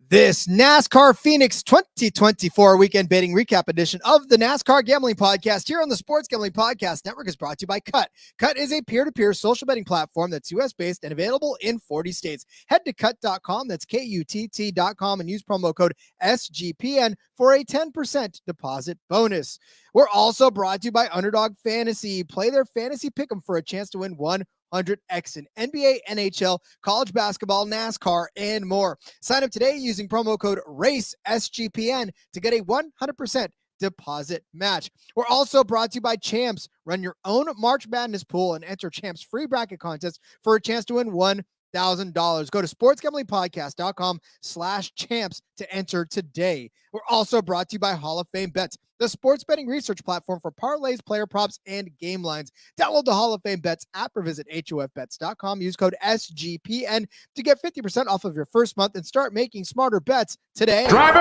This NASCAR Phoenix 2024 weekend betting recap edition of the NASCAR Gambling Podcast here on the Sports Gambling Podcast Network is brought to you by Kutt. Kutt is a peer-to-peer social betting platform that's U.S.-based and available in 40 states. Head to kutt.com, that's Kutt.com, and use promo code SGPN for a 10% deposit bonus. We're also brought to you by Underdog Fantasy. Play their fantasy pick'em for a chance to win 100x in NBA, NHL, college basketball, NASCAR, and more. Sign up today using promo code RACE-SGPN to get a 100% deposit match. We're also brought to you by Champs. Run your own March Madness pool and enter Champs free bracket contest for a chance to win $1,000. Go to sportsgamblingpodcast.com/champs to enter today. We're also brought to you by Hall of Fame Bets, the sports betting research platform for parlays, player props, and game lines. Download the Hall of Fame Bets app or visit hofbets.com. Use code SGPN to get 50% off of your first month and start making smarter bets today. Driver,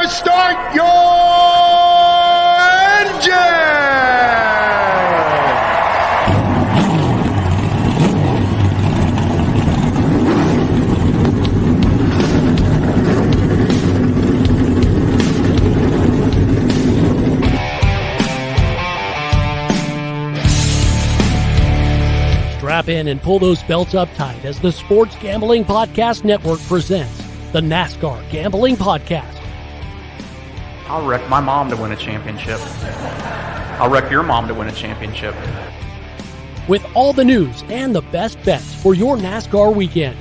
start your engine! Strap in and pull those belts up tight as the Sports Gambling Podcast Network presents the NASCAR Gambling Podcast. I'll wreck my mom to win a championship. I'll wreck your mom to win a championship. With all the news and the best bets for your NASCAR weekend.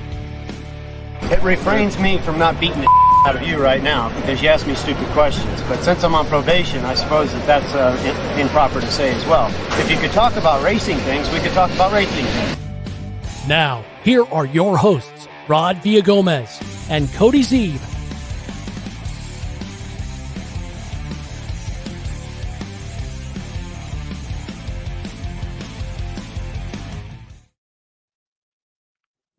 It refrains me from not beating the out of you right now because you ask me stupid questions. But since I'm on probation, I suppose that's improper to say as well. If you could talk about racing things, we could talk about racing things. Now, here are your hosts, Rod Villagomez and Cody Zeeb.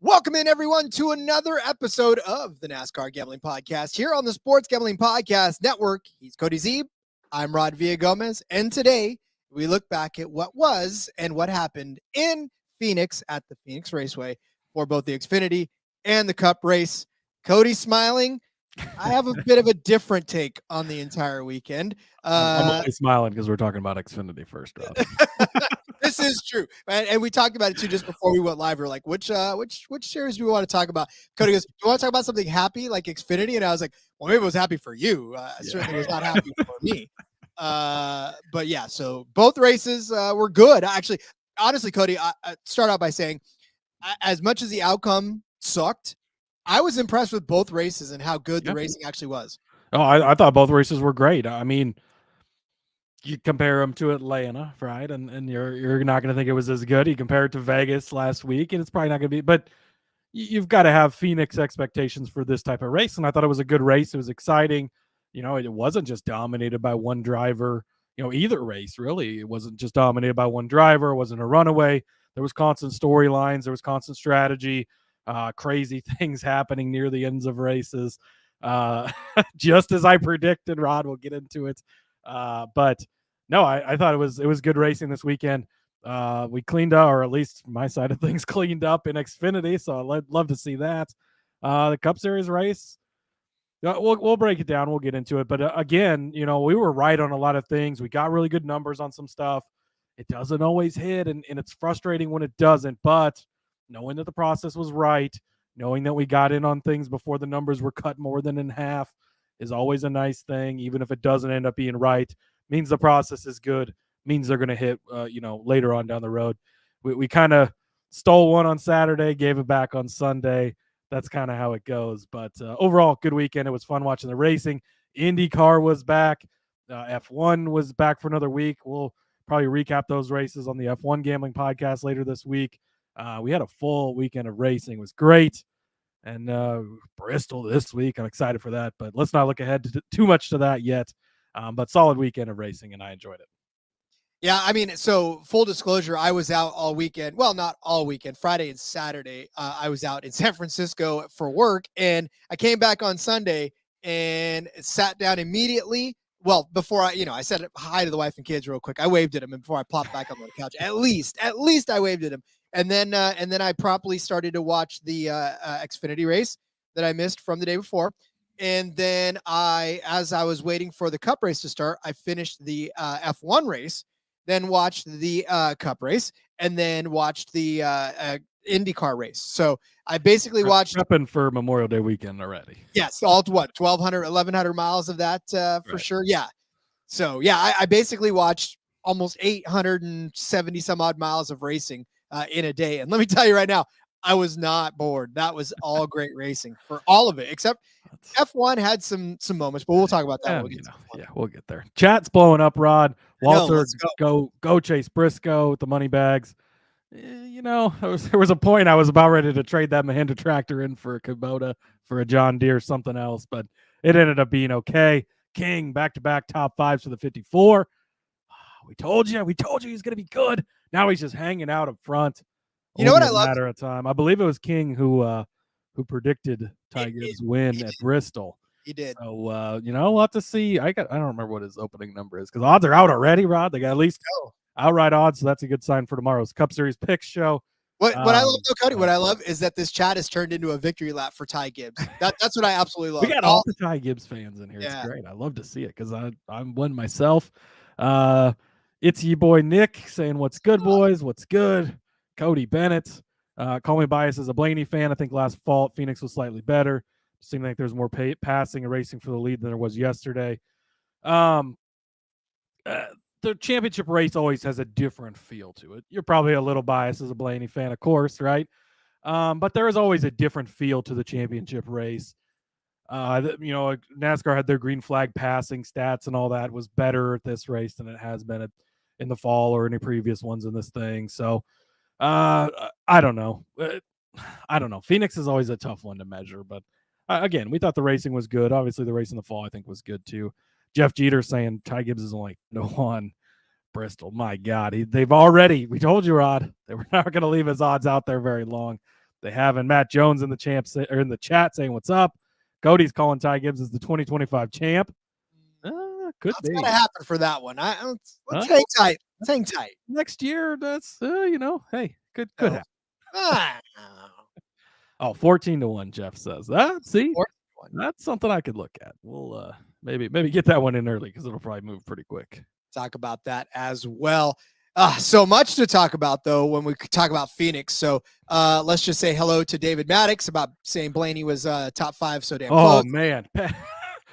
Welcome in, everyone, to another episode of the NASCAR Gambling Podcast here on the Sports Gambling Podcast Network. He's Cody Zeeb. I'm Rod Villagomez. And today we look back at what was and what happened in Phoenix at the Phoenix Raceway for both the Xfinity and the Cup race. Cody's smiling. I have a bit of a different take on the entire weekend. I'm only smiling because we're talking about Xfinity first, Rod. This is true, and we talked about it too just before we went live. We're like, which series do we want to talk about? Cody goes, "Do you want to talk about something happy like Xfinity?" And I was like, "Well, maybe it was happy for you. Certainly was not happy for me." But yeah, so both races were good. Actually, honestly, Cody, I start out by saying, as much as the outcome sucked, I was impressed with both races and how good the racing actually was. Oh, I thought both races were great. I mean, you compare them to Atlanta, right? And you're not going to think it was as good. You compare it to Vegas last week, and it's probably not going to be. But you've got to have Phoenix expectations for this type of race. And I thought it was a good race. It was exciting. You know, it wasn't just dominated by one driver. You know, either race really. It wasn't just dominated by one driver. It wasn't a runaway. There was constant storylines. There was constant strategy. Crazy things happening near the ends of races. Just as I predicted, Rod, we'll get into it. But no, I thought it was good racing this weekend. We cleaned up, or at least my side of things cleaned up in Xfinity, so I'd love to see that. The Cup Series race, we'll break it down. We'll get into it. But again, you know, we were right on a lot of things. We got really good numbers on some stuff. It doesn't always hit, and it's frustrating when it doesn't. But knowing that the process was right, knowing that we got in on things before the numbers were cut more than in half is always a nice thing. Even if it doesn't end up being right, means the process is good, means they're going to hit, later on down the road. We kind of stole one on Saturday, gave it back on Sunday. That's kind of how it goes. But overall, good weekend. It was fun watching the racing. IndyCar was back. F1 was back for another week. We'll probably recap those races on the F1 Gambling Podcast later this week. We had a full weekend of racing. It was great. And Bristol this week. I'm excited for that. But let's not look ahead to too much to that yet. But solid weekend of racing, and I enjoyed it. Yeah, I mean, so full disclosure, I was out all weekend. Well, not all weekend. Friday and Saturday, I was out in San Francisco for work, and I came back on Sunday and sat down immediately. Well, before I said hi to the wife and kids real quick. I waved at them, and before I plopped back on the couch, at least I waved at them. And then I promptly started to watch the Xfinity race. that I missed from the day before. And then as I was waiting for the Cup race to start, I finished the F1 race, then watched the Cup race, and then watched the IndyCar race. So I basically watched prepping for Memorial Day weekend already. Yes, all 1,200 miles of that for sure. Yeah. So yeah, I basically watched almost 870 some odd miles of racing in a day. And let me tell you right now, I was not bored. That was all great racing for all of it, except F1 had some moments, but we'll talk about that. We'll get there. Chat's blowing up, Rod. Walter, no, go chase Briscoe with the money bags. There was a point I was about ready to trade that Mahindra tractor in for a Kubota, for a John Deere, something else, but it ended up being okay. King, back-to-back top fives for the 54. We told you he's going to be good. Now he's just hanging out up front. You know what I love? Matter of time. I believe it was King who predicted Ty Gibbs' win at Bristol. He did. So we'll have to see. I don't remember what his opening number is because odds are out already, Rod. They got at least outright odds, so that's a good sign for tomorrow's Cup Series picks show. What I love though, Cody, what I love is that this chat has turned into a victory lap for Ty Gibbs. That's what I absolutely love. We got all the Ty Gibbs fans in here. Yeah. It's great. I love to see it because I'm one myself. It's your boy Nick saying, "What's good, boys? What's good?" Cody Bennett, call me biased as a Blaney fan. I think last fall Phoenix was slightly better. It seemed like there's more passing and racing for the lead than there was yesterday. The championship race always has a different feel to it. You're probably a little biased as a Blaney fan, of course, right? But there is always a different feel to the championship race. NASCAR had their green flag passing stats and all that was better at this race than it has been in the fall or any previous ones in this thing. So I don't know. Phoenix is always a tough one to measure, but again, we thought the racing was good. Obviously, the race in the fall I think was good too. Jeff Jeter saying Ty Gibbs is only on Bristol. My God, we told you, Rod, they were not going to leave his odds out there very long. They haven't. Matt Jones in the chat saying what's up. Cody's calling Ty Gibbs as the 2025 champ. Could be. That's gonna happen for that one. Let's hang tight. Let's hang tight. Next year, that's hey, could happen. 14-1, Jeff says. See, that's something I could look at. We'll maybe get that one in early because it'll probably move pretty quick. Talk about that as well. So much to talk about though when we talk about Phoenix. So let's just say hello to David Maddox about saying Blaney was top 5 so damn close. Oh man.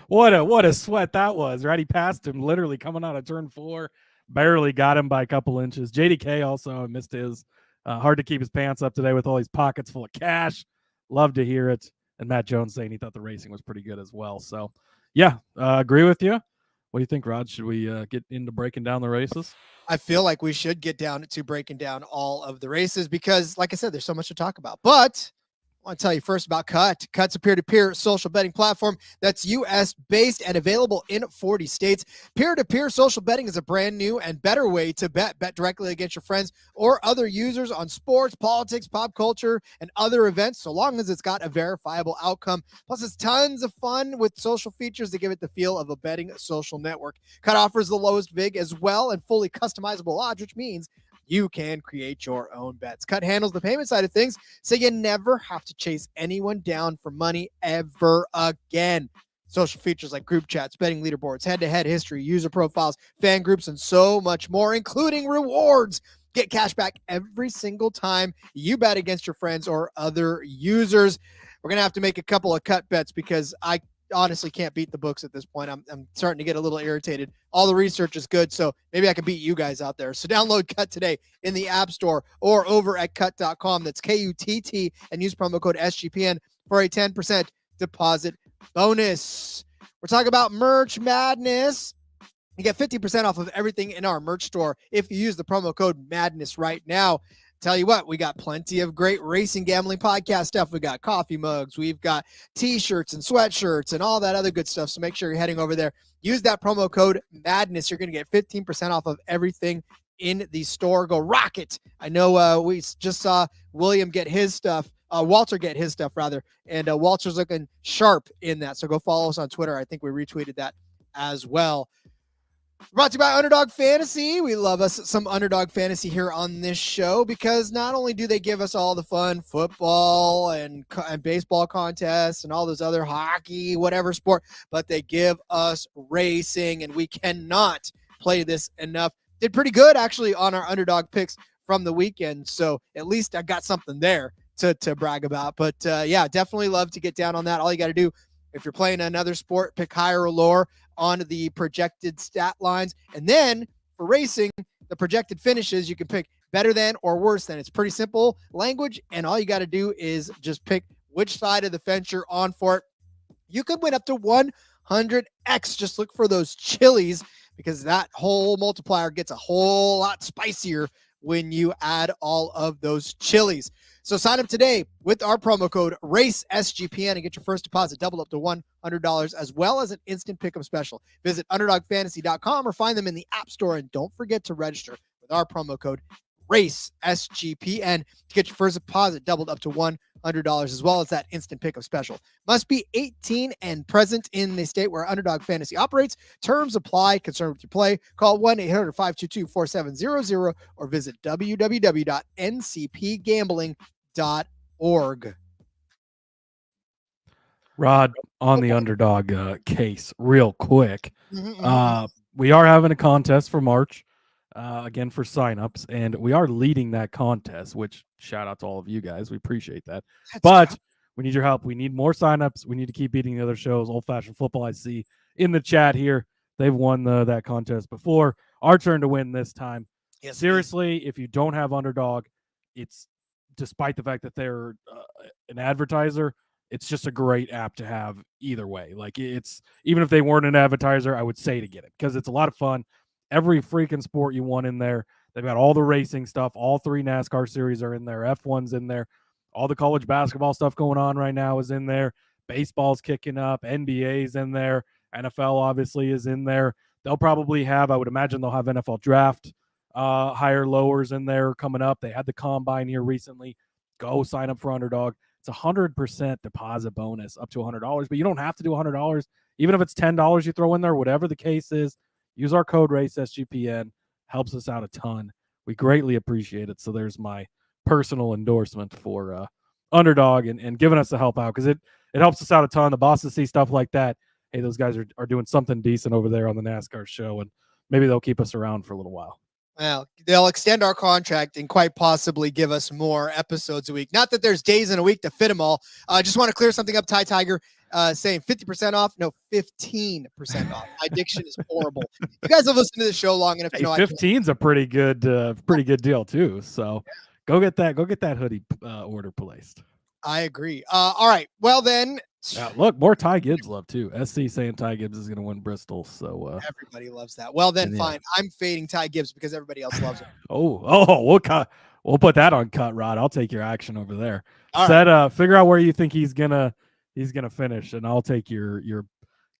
What a sweat that was, right? He passed him literally coming out of turn 4, barely got him by a couple inches. JDK also missed his. Hard to keep his pants up today with all these pockets full of cash. Love to hear it. And Matt Jones saying he thought the racing was pretty good as well. So, yeah, agree with you. What do you think, Rod? Should we get into breaking down the races? I feel like we should get down to breaking down all of the races because, like I said, there's so much to talk about. But I want to tell you first about Kutt. Kutt's a peer-to-peer social betting platform that's U.S.-based and available in 40 states. Peer-to-peer social betting is a brand new and better way to bet. Bet directly against your friends or other users on sports, politics, pop culture, and other events, so long as it's got a verifiable outcome. Plus, it's tons of fun with social features that give it the feel of a betting social network. Kutt offers the lowest VIG as well and fully customizable odds, which means you can create your own bets. Kutt handles the payment side of things, so you never have to chase anyone down for money ever again. Social features like group chats, betting leaderboards, head-to-head history, user profiles, fan groups, and so much more, including rewards. Get cash back every single time you bet against your friends or other users. We're going to have to make a couple of Kutt bets because I honestly can't beat the books at this point. I'm starting to get a little irritated. All the research is good, so maybe I can beat you guys out there. So download Kutt today in the App Store or over at kutt.com. That's KUTT, and use promo code SGPN for a 10% deposit bonus. We're talking about Merch Madness. You get 50% off of everything in our merch store if you use the promo code MADNESS right now. Tell you what, we got plenty of great racing gambling podcast stuff. We got coffee mugs, we've got t-shirts and sweatshirts and all that other good stuff. So make sure you're heading over there. Use that promo code MADNESS. You're going to get 15% off of everything in the store. Go rock it. I know we just saw William get his stuff, Walter get his stuff rather, and Walter's looking sharp in that. So go follow us on Twitter. I think we retweeted that as well. Brought to you by Underdog Fantasy. We love us some Underdog Fantasy here on this show because not only do they give us all the fun football and baseball contests and all those other hockey, whatever sport, but they give us racing, and we cannot play this enough. Did pretty good, actually, on our Underdog picks from the weekend, so at least I got something there to brag about. But, yeah, definitely love to get down on that. All you got to do, if you're playing another sport, pick higher or lower on the projected stat lines. And then for racing, the projected finishes, you can pick better than or worse than. It's pretty simple language, and all you got to do is just pick which side of the fence you're on for it. You could win up to 100x. Just look for those chilies, because that whole multiplier gets a whole lot spicier when you add all of those chilies. So sign up today with our promo code RACESGPN and get your first deposit doubled up to $100, as well as an instant pick'em special. Visit UnderdogFantasy.com or find them in the App Store, and don't forget to register with our promo code RACESGPN to get your first deposit doubled up to $100, as well as that instant pick'em special. Must be 18 and present in the state where Underdog Fantasy operates. Terms apply. Concerned with your play? Call 1-800-522-4700 or visit www.ncpgambling.org. Rod, on the Underdog case, real quick. We are having a contest for March, again, for signups, and we are leading that contest, which shout out to all of you guys. We appreciate that. But we need your help. We need more signups. We need to keep beating the other shows. Old Fashioned Football, I see in the chat here. They've won that contest before. Our turn to win this time. Yes, seriously, if you don't have Underdog, it's, despite the fact that they're an advertiser, it's just a great app to have either way. Like, it's, even if they weren't an advertiser, I would say to get it because it's a lot of fun. Every freaking sport you want in there. They've got all the racing stuff. All 3 NASCAR series are in there. F1's in there. All the college basketball stuff going on right now is in there. Baseball's kicking up. NBA's in there. NFL obviously is in there. They'll probably have, I would imagine they'll have NFL draft higher lowers in there coming up. They had the combine here recently. Go sign up for Underdog. It's 100% deposit bonus up to $100, but you don't have to do $100. Even if it's $10 you throw in there, whatever the case is, use our code RACESGPN. Helps us out a ton. We greatly appreciate it. So there's my personal endorsement for Underdog and giving us the help out, because it helps us out a ton. The bosses see stuff like that. Hey, those guys are doing something decent over there on the NASCAR show, and maybe they'll keep us around for a little while. Well, they'll extend our contract and quite possibly give us more episodes a week. Not that there's days in a week to fit them all. I just want to clear something up. Ty Tiger saying 50% off. No, 15% off. My diction is horrible. You guys have listened to the show long enough to know 15's a pretty good deal too. So go get that hoodie order placed. I agree. All right. Well then, look, more Ty Gibbs love too. SC saying Ty Gibbs is going to win Bristol. So everybody loves that. Well then, fine. I'm fading Ty Gibbs because everybody else loves him. We'll put that on Kutt, Rod. I'll take your action over there. Figure out where you think he's gonna finish, and I'll take your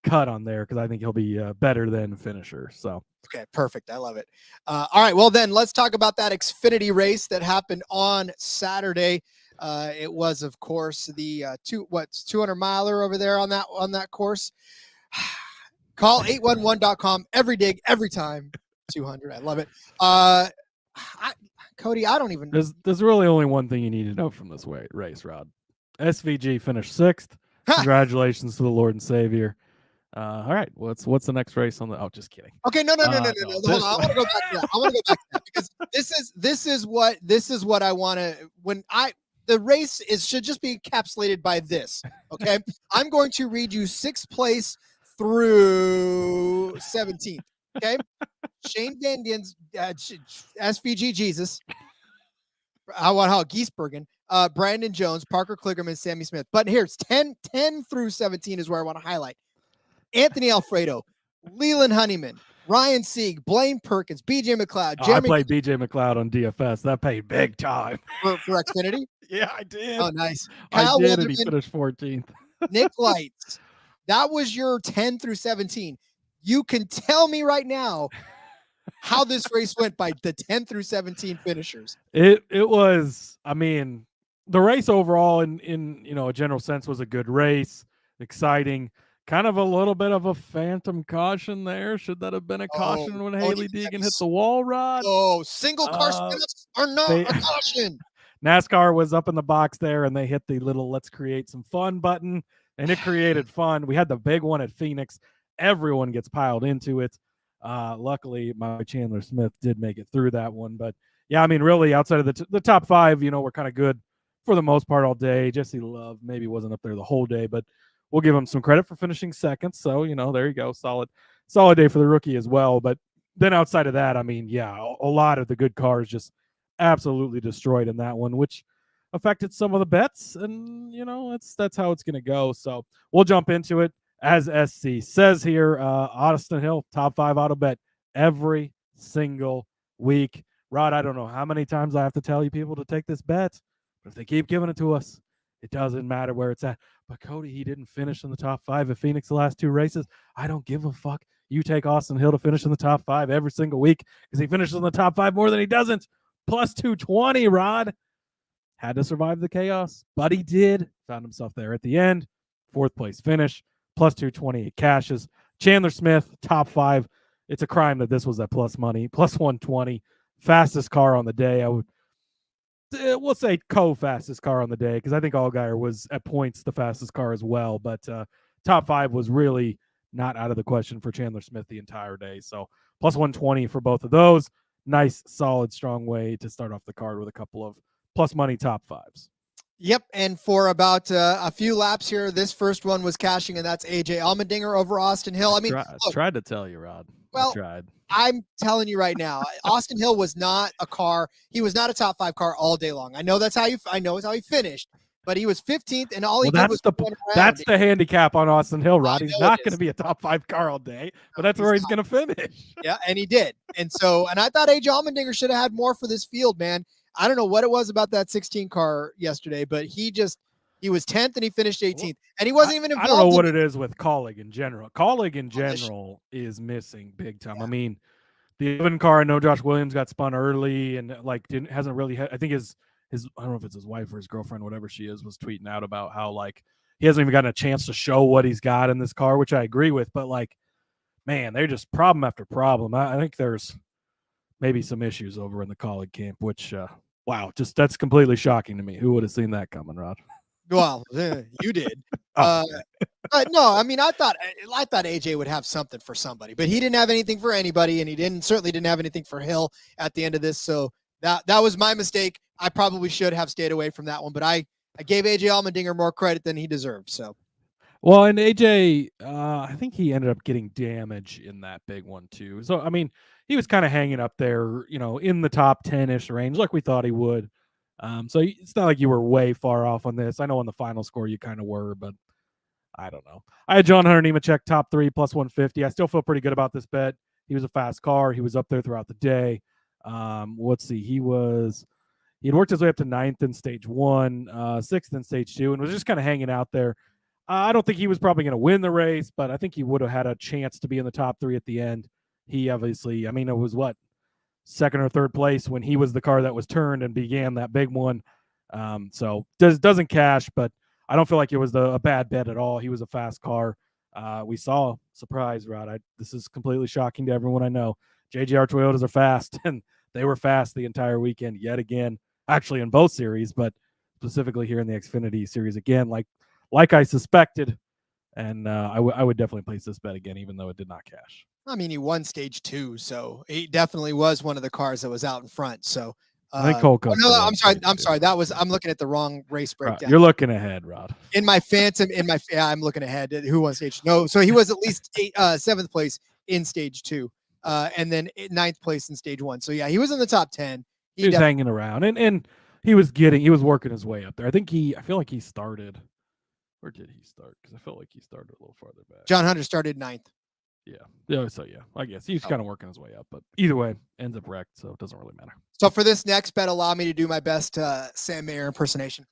Kutt on there because I think he'll be better than finisher. So okay, perfect. I love it. All right. Well then, let's talk about that Xfinity race that happened on Saturday. It was, of course, the 200 miler over there on that course. Call 811.com every dig, every time. 200. I love it. Cody, I don't even. There's really only one thing you need to know from this race, Rod. SVG finished 6th. Congratulations to the Lord and Savior. All right, what's the next race on the? Oh, just kidding. Okay, no. Hold on. I want to go back to that. Because this is what I want to the race should just be encapsulated by this. Okay, I'm going to read you 6th place through 17th. Okay, Shane Van Dien's SVG Jesus. Giesbergen, Brandon Jones, Parker Kligerman, Sammy Smith. But here's 10 through 17 is where I want to highlight. Anthony Alfredo, Leland Honeyman, Ryan Sieg, Blaine Perkins, BJ McLeod. I played BJ McLeod on DFS. That paid big time. For Xfinity? Yeah, I did. Oh, nice. Kyle Wilderman, and he finished 14th. Nick Lights. That was your 10 through 17. You can tell me right now how this race went by the 10 through 17 finishers. It was, I mean, the race overall in a general sense was a good race, exciting. kind of a little bit of a phantom caution there. Should that have been a caution when Haley Deegan hit the wall, Rod? Single car spin-ups are not a caution. NASCAR was up in the box there, and they hit the little "let's create some fun" button, and it created fun. We had the big one at Phoenix. Everyone gets piled into it. Luckily, my Chandler Smith did make it through that one. But, yeah, I mean, really, outside of the top five, we're kind of good for the most part all day. Jesse Love maybe wasn't up there the whole day, but we'll give him some credit for finishing second. So, there you go. Solid day for the rookie as well. But then outside of that, I mean, yeah, a lot of the good cars just absolutely destroyed in that one, which affected some of the bets. And, that's how it's going to go. So we'll jump into it. As SC says here, Austin Hill, top 5 auto bet every single week. Rod, I don't know how many times I have to tell you people to take this bet, but if they keep giving it to us, it doesn't matter where it's at. But Cody, he didn't finish in the top 5 at Phoenix the last 2 races. I don't give a fuck. You take Austin Hill to finish in the top 5 every single week because he finishes in the top 5 more than he doesn't. Plus 220, Rod. Had to survive the chaos, but he did. Found himself there at the end. 4th place finish. Plus 220, it cashes. Chandler Smith, top 5. It's a crime that this was at plus money. Plus 120. Fastest car on the day. We'll say co-fastest car on the day because I think Allgaier was at points the fastest car as well. But top 5 was really not out of the question for Chandler Smith the entire day. So plus 120 for both of those. Nice, solid, strong way to start off the card with a couple of plus money top 5s. Yep, and for about a few laps here, this first one was cashing, and that's AJ Allmendinger over Austin Hill. I mean, tried to tell you, Rod. Well, I'm telling you right now, Austin Hill was not a car. He was not a top 5 car all day long. I know that's how he finished, but he was 15th, and all he did was that's the handicap on Austin Hill, Rod. He's not going to be a top 5 car all day, but that's where he's going to finish. Yeah, and he did. And I thought AJ Allmendinger should have had more for this field, man. I don't know what it was about that 16 car yesterday, but he was 10th and he finished 18th, and he wasn't even involved. I don't know what it is with Colleague in general. Colleague in general is missing big time. Yeah. I mean, the 11 car, I know Josh Williams got spun early and hasn't really had, I think his I don't know if it's his wife or his girlfriend, whatever she is, was tweeting out about how he hasn't even gotten a chance to show what he's got in this car, which I agree with, but man, they're just problem after problem. I think there's maybe some issues over in the Colleague camp, which wow, just that's completely shocking to me. Who would have seen that coming, Rod? Well, you did. But no, I mean, I thought AJ would have something for somebody, but he didn't have anything for anybody, and he certainly didn't have anything for Hill at the end of this. So that was my mistake. I probably should have stayed away from that one, but I gave AJ Allmendinger more credit than he deserved. So, well, and AJ, I think he ended up getting damage in that big one too. So, I mean, he was kind of hanging up there, in the top 10-ish range, like we thought he would. So it's not like you were way far off on this. I know on the final score you kind of were, but I don't know. I had John Hunter Nemechek top 3 plus 150. I still feel pretty good about this bet. He was a fast car. He was up there throughout the day. Let's see. He had worked his way up to 9th in stage 1, 6th in stage 2, and was just kind of hanging out there. I don't think he was probably going to win the race, but I think he would have had a chance to be in the top 3 at the end. He obviously, I mean, it was 2nd or 3rd place when he was the car that was turned and began that big one. So doesn't cash, but I don't feel like it was a bad bet at all. He was a fast car. We saw, surprise, Rod. This is completely shocking to everyone I know. JGR Toyotas are fast, and they were fast the entire weekend yet again, actually in both series, but specifically here in the Xfinity Series again, like I suspected. And I would definitely place this bet again, even though it did not cash. I mean, he won stage 2, so he definitely was one of the cars that was out in front. So I think Cole Cutt. No, I'm sorry. I'm looking at the wrong race breakdown. You're looking ahead, Rod. I'm looking ahead. Who won stage 2? No, so he was at least 7th place in stage 2, and then 9th place in stage 1. So yeah, he was in the top 10. He was hanging around, and he was working his way up there. I feel like he started. Where did he start? Because I felt like he started a little farther back. John Hunter started 9th. Yeah. So yeah, I guess he was kind of working his way up, but either way, ends up wrecked, so it doesn't really matter. So for this next bet, allow me to do my best Sam Mayer impersonation.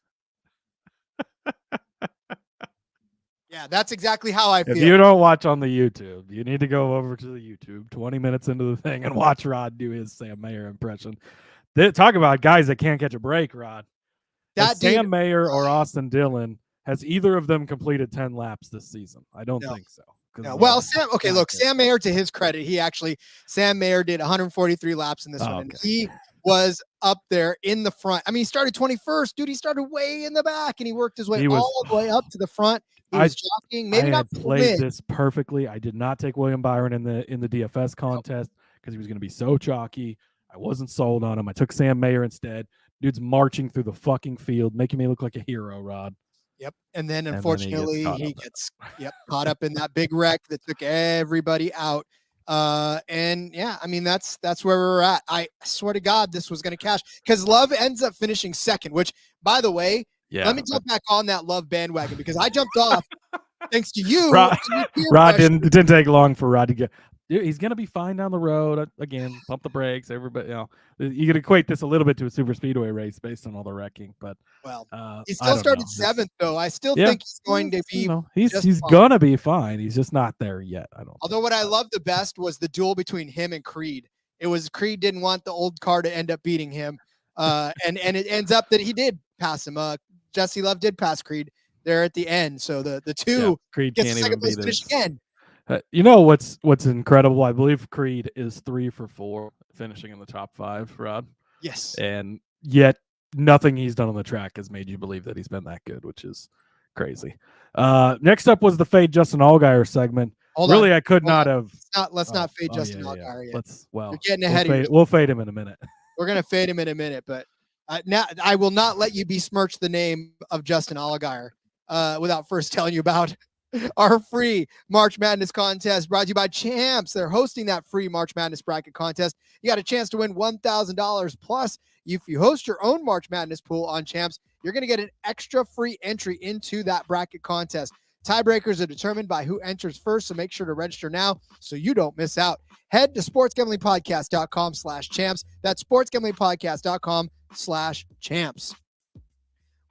Yeah, that's exactly how I feel. If you don't watch on the YouTube, you need to go over to the YouTube 20 minutes into the thing and watch Rod do his Sam Mayer impression. Talk about guys that can't catch a break, Rod. Sam Mayer or Austin Dillon Has either of them completed 10 laps this season? I don't No. think so. No. Well, Sam Sam Mayer, to his credit, Sam Mayer did 143 laps in this one, and he was up there in the front. I mean, he started 21st, dude. He started way in the back, and he worked his way all the way up to the front. He was jockeying, maybe not played this perfectly. I did not take William Byron in the DFS contest because he was going to be so chalky. I wasn't sold on him. I took Sam Mayer instead. Dude's marching through the fucking field, making me look like a hero, Rod. Yep. And then unfortunately he gets caught up in that big wreck that took everybody out. And yeah, I mean, that's where we're at. I swear to God, this was going to cash because Love ends up finishing second, which, by the way, let me jump back on that Love bandwagon because I jumped off thanks to you. Rod didn't take long for Rod to get. He's going to be fine down the road. Again, pump the brakes. Everybody, you could equate this a little bit to a super speedway race based on all the wrecking. But he still started seventh, though. I still think he's going to be. He's going to be fine. He's just not there yet. Although what I loved the best was the duel between him and Creed. It was Creed didn't want the old car to end up beating him, and it ends up that he did pass him. Jesse Love did pass Creed there at the end. So the two Creed gets can't the second even place beat finish it. again. You know what's incredible? I believe Creed is 3 for 4, finishing in the top 5, Rod. Yes. And yet nothing he's done on the track has made you believe that he's been that good, which is crazy. Next up was the Fade Justin Allgaier segment. I could not have. Let's not fade Justin Allgaier yet. You're getting ahead of We'll fade him in a minute. We're going to fade him in a minute, but now I will not let you besmirch the name of Justin Allgaier without first telling you about our free March Madness contest brought to you by Champs. They're hosting that free March Madness bracket contest. You got a chance to win $1,000 plus. If you host your own March Madness pool on Champs, you're going to get an extra free entry into that bracket contest. Tiebreakers are determined by who enters first, so make sure to register now so you don't miss out. Head to sportsgamblingpodcast.com/champs. That's sportsgamblingpodcast.com/champs.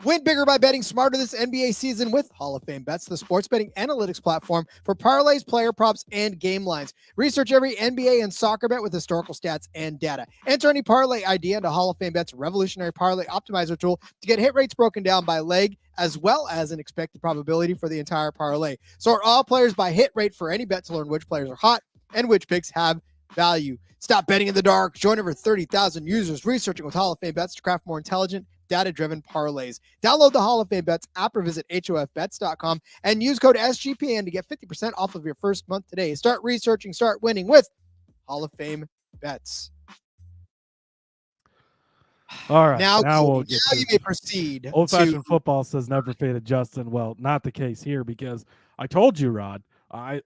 Win bigger by betting smarter this NBA season with Hall of Fame Bets, the sports betting analytics platform for parlays, player props, and game lines. Research every NBA and soccer bet with historical stats and data. Enter any parlay idea into Hall of Fame Bets' revolutionary parlay optimizer tool to get hit rates broken down by leg, as well as an expected probability for the entire parlay. Sort all players by hit rate for any bet to learn which players are hot and which picks have value. Stop betting in the dark. Join over 30,000 users researching with Hall of Fame Bets to craft more intelligent, data-driven parlays. Download the Hall of Fame Bets app or visit hofbets.com and use code SGPN to get 50% off of your first month today. Start researching, start winning with Hall of Fame Bets. All right. Now we'll get you may proceed. Old-fashioned football says never faded Justin. Well, not the case here because I told you, Rod, I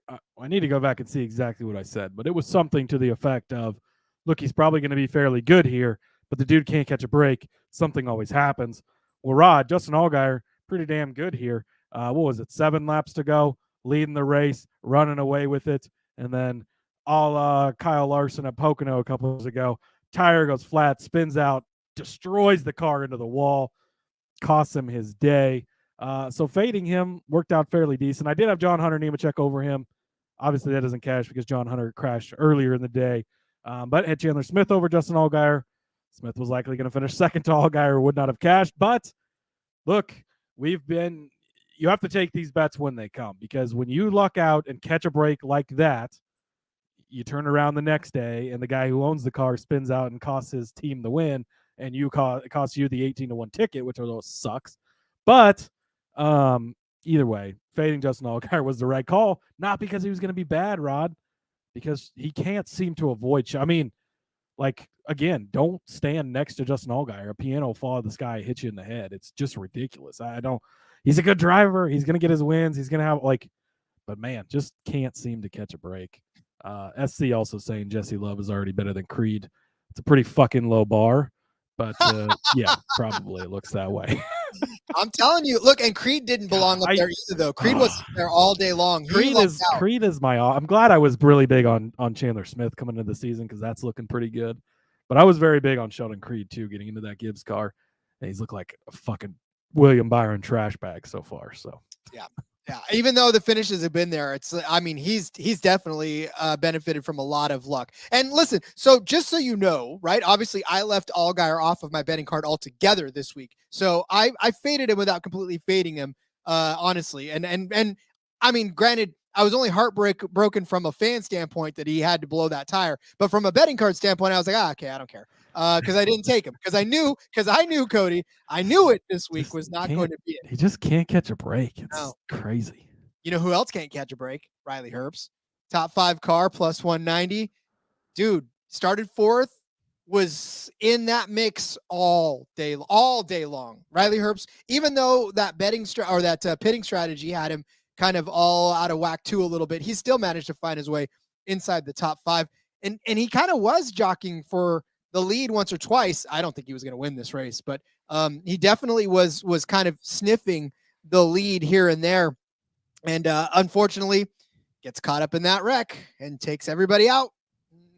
need to go back and see exactly what I said, but it was something to the effect of, look, he's probably going to be fairly good here, but the dude can't catch a break. Something always happens. Well, Rod, Justin Allgaier, pretty damn good here. What was it, 7 laps to go, leading the race, running away with it, and then Kyle Larson at Pocono a couple years ago, tire goes flat, spins out, destroys the car into the wall, costs him his day. So fading him worked out fairly decent. I did have John Hunter Nemechek over him. Obviously, that doesn't cash because John Hunter crashed earlier in the day. But had Chandler Smith over Justin Allgaier. Smith was likely going to finish second to Allgaier, would not have cashed. But look, you have to take these bets when they come because when you luck out and catch a break like that, you turn around the next day and the guy who owns the car spins out and costs his team the win, and it costs you the 18-1 ticket, which although sucks. But either way, fading Justin Allgaier was the right call, not because he was going to be bad, Rod, because he can't seem to avoid. I mean, like, again, don't stand next to Justin Allgaier. A piano will fall out of the sky, hit you in the head. It's just ridiculous. He's a good driver. He's going to get his wins. He's going to have, but man, just can't seem to catch a break. SC also saying Jesse Love is already better than Creed. It's a pretty fucking low bar, but yeah, probably it looks that way. I'm telling you, look, and Creed didn't belong up there either, though. Creed was there all day long. Creed is my. I'm glad I was really big on Chandler Smith coming into the season because that's looking pretty good. But I was very big on Sheldon Creed too, getting into that Gibbs car, and he's looked like a fucking William Byron trash bag so far. So yeah. Even though the finishes have been there, he's definitely benefited from a lot of luck. And listen, so just so you know, right? Obviously, I left Allgaier off of my betting card altogether this week, so I faded him without completely fading him. honestly. And I mean, granted, I was only broken from a fan standpoint that he had to blow that tire, but from a betting card standpoint, I was like, okay, I don't care, because I didn't take him because I knew Cody, I knew it this week was not going to be it. He just can't catch a break. It's crazy. You know who else can't catch a break? Riley Herbst, top 5 car plus 190, dude. Started 4th, was in that mix all day long. Riley Herbst, even though that pitting strategy had him kind of all out of whack too a little bit, he still managed to find his way inside the top 5. And he kind of was jockeying for the lead once or twice. I don't think he was going to win this race, but he definitely was kind of sniffing the lead here and there. And unfortunately, gets caught up in that wreck and takes everybody out.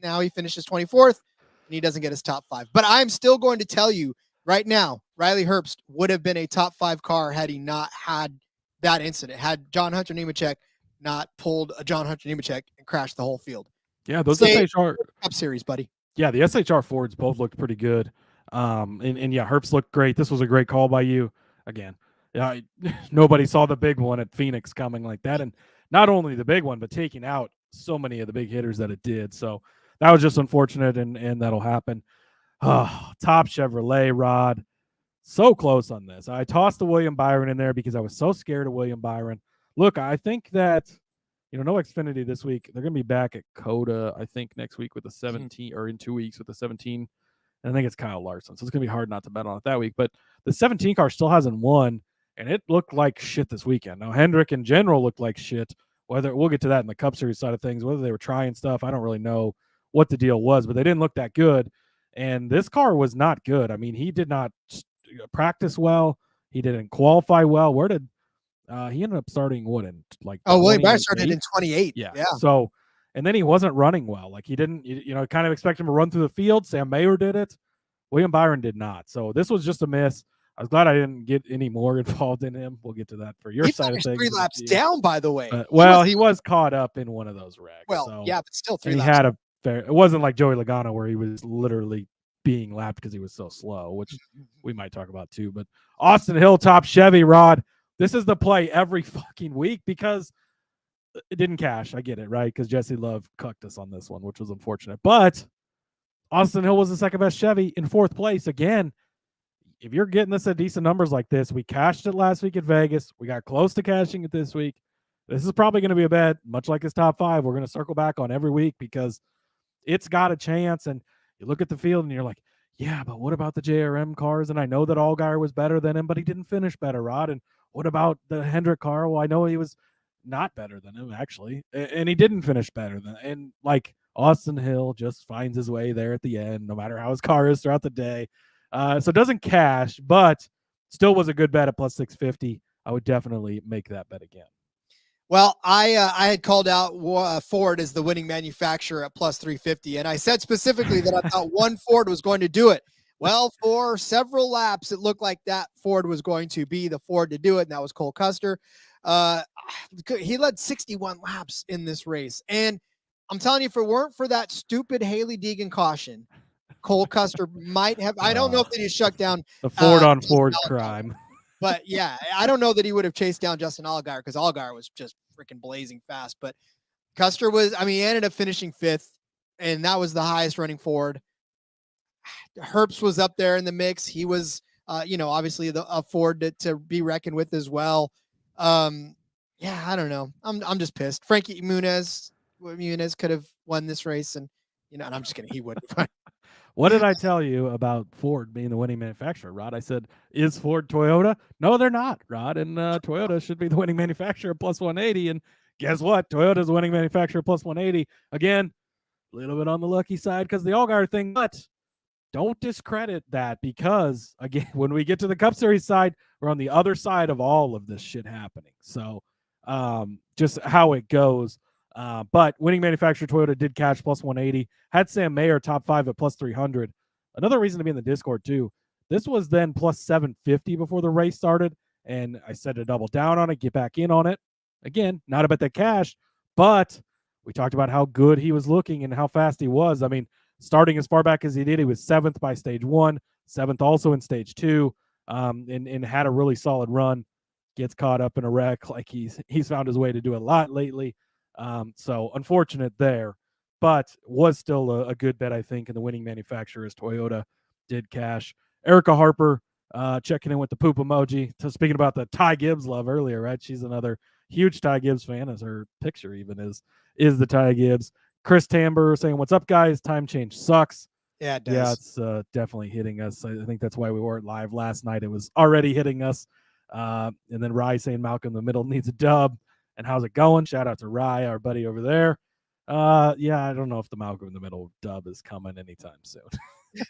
Now he finishes 24th, and he doesn't get his top 5. But I'm still going to tell you right now, Riley Herbst would have been a top 5 car had he not had that incident, had John Hunter Nemechek not pulled a John Hunter Nemechek and crashed the whole field. Yeah, those SHR Cup Series, buddy. Yeah, the SHR Fords both looked pretty good. And yeah, Herbst looked great. This was a great call by you. Again, yeah, nobody saw the big one at Phoenix coming like that. And not only the big one, but taking out so many of the big hitters that it did. So that was just unfortunate, and that'll happen. Oh, top Chevrolet, Rod. So close on this. I tossed the William Byron in there because I was so scared of William Byron. Look, I think that, no Xfinity this week. They're going to be back at Coda, I think, next week with the 17, or in 2 weeks with the 17. And I think it's Kyle Larson. So it's going to be hard not to bet on it that week. But the 17 car still hasn't won, and it looked like shit this weekend. Now, Hendrick in general looked like shit. We'll get to that in the Cup Series side of things, whether they were trying stuff. I don't really know what the deal was, but they didn't look that good. And this car was not good. I mean, he did not practice well. He didn't qualify well. Where did he ended up starting in William Byron started in 28. Yeah. So, and then he wasn't running well. Like, he didn't, kind of expect him to run through the field. Sam Mayer did it. William Byron did not. So this was just a miss. I was glad I didn't get any more involved in him. We'll get to that for your side of things. 3 laps down, by the way. He was caught up in one of those wrecks. Well, yeah, but still 3 laps. He had it wasn't like Joey Logano where he was literally being lapped because he was so slow, which we might talk about too. But Austin Hill, top Chevy, Rod. This is the play every fucking week because it didn't cash. I get it, right? Because Jesse Love cucked us on this one, which was unfortunate. But Austin Hill was the second best Chevy in 4th place. Again, if you're getting this at decent numbers like this, we cashed it last week at Vegas. We got close to cashing it this week. This is probably going to be a bet, much like his top 5. We're going to circle back on every week because it's got a chance. And you look at the field and you're like, yeah, but what about the JRM cars? And I know that Allgaier was better than him, but he didn't finish better, Rod. And what about the Hendrick car? Well, I know he was not better than him, actually. And he didn't finish better than, and like Austin Hill just finds his way there at the end, no matter how his car is throughout the day. So it doesn't cash, but still was a good bet at plus 650. I would definitely make that bet again. Well, I had called out Ford as the winning manufacturer at plus 350, and I said specifically that I thought one Ford was going to do it. Well, for several laps, it looked like that Ford was going to be the Ford to do it, and that was Cole Custer. He led 61 laps in this race, and I'm telling you, if it weren't for that stupid Haley Deegan caution, Cole Custer might have. I don't know if he shut down the Ford on Ford crime. But yeah, I don't know that he would have chased down Justin Allgaier because Allgaier was just freaking blazing fast. But Custer he ended up finishing 5th, and that was the highest running Ford. Herbst was up there in the mix. He was, obviously a Ford to be reckoned with as well. Yeah, I don't know. I'm just pissed. Frankie Muniz could have won this race, and and I'm just kidding. He would. What did I tell you about Ford being the winning manufacturer, Rod? I said, is Ford Toyota? No, they're not, Rod. And Toyota should be the winning manufacturer plus 180. And guess what? Toyota's the winning manufacturer plus 180. Again, a little bit on the lucky side because the Allgaier thing, but don't discredit that because, again, when we get to the Cup Series side, we're on the other side of all of this shit happening. So just how it goes. But winning manufacturer Toyota did cash plus 180. Had Sam Mayer top 5 at plus 300. Another reason to be in the Discord too. This was then plus 750 before the race started, and I said to double down on it, get back in on it. Again, not a bet that cash, but we talked about how good he was looking and how fast he was. I mean, starting as far back as he did, he was 7th by stage 1, 7th also in stage 2, and had a really solid run. gets caught up in a wreck like he's found his way to do a lot lately. So unfortunate there, but was still a good bet, I think, and the winning manufacturers, Toyota, did cash. Erica Harper checking in with the poop emoji. So speaking about the Ty Gibbs love earlier, right? She's another huge Ty Gibbs fan, as her picture even is the Ty Gibbs. Chris Tamber saying, "What's up, guys? Time change sucks." Yeah, it does. Yeah, it's definitely hitting us. I think that's why we weren't live last night. It was already hitting us. And then Rye saying Malcolm in the middle needs a dub. And how's it going? Shout out to Rye, our buddy over there. Yeah, I don't know if the Malcolm in the middle dub is coming anytime soon.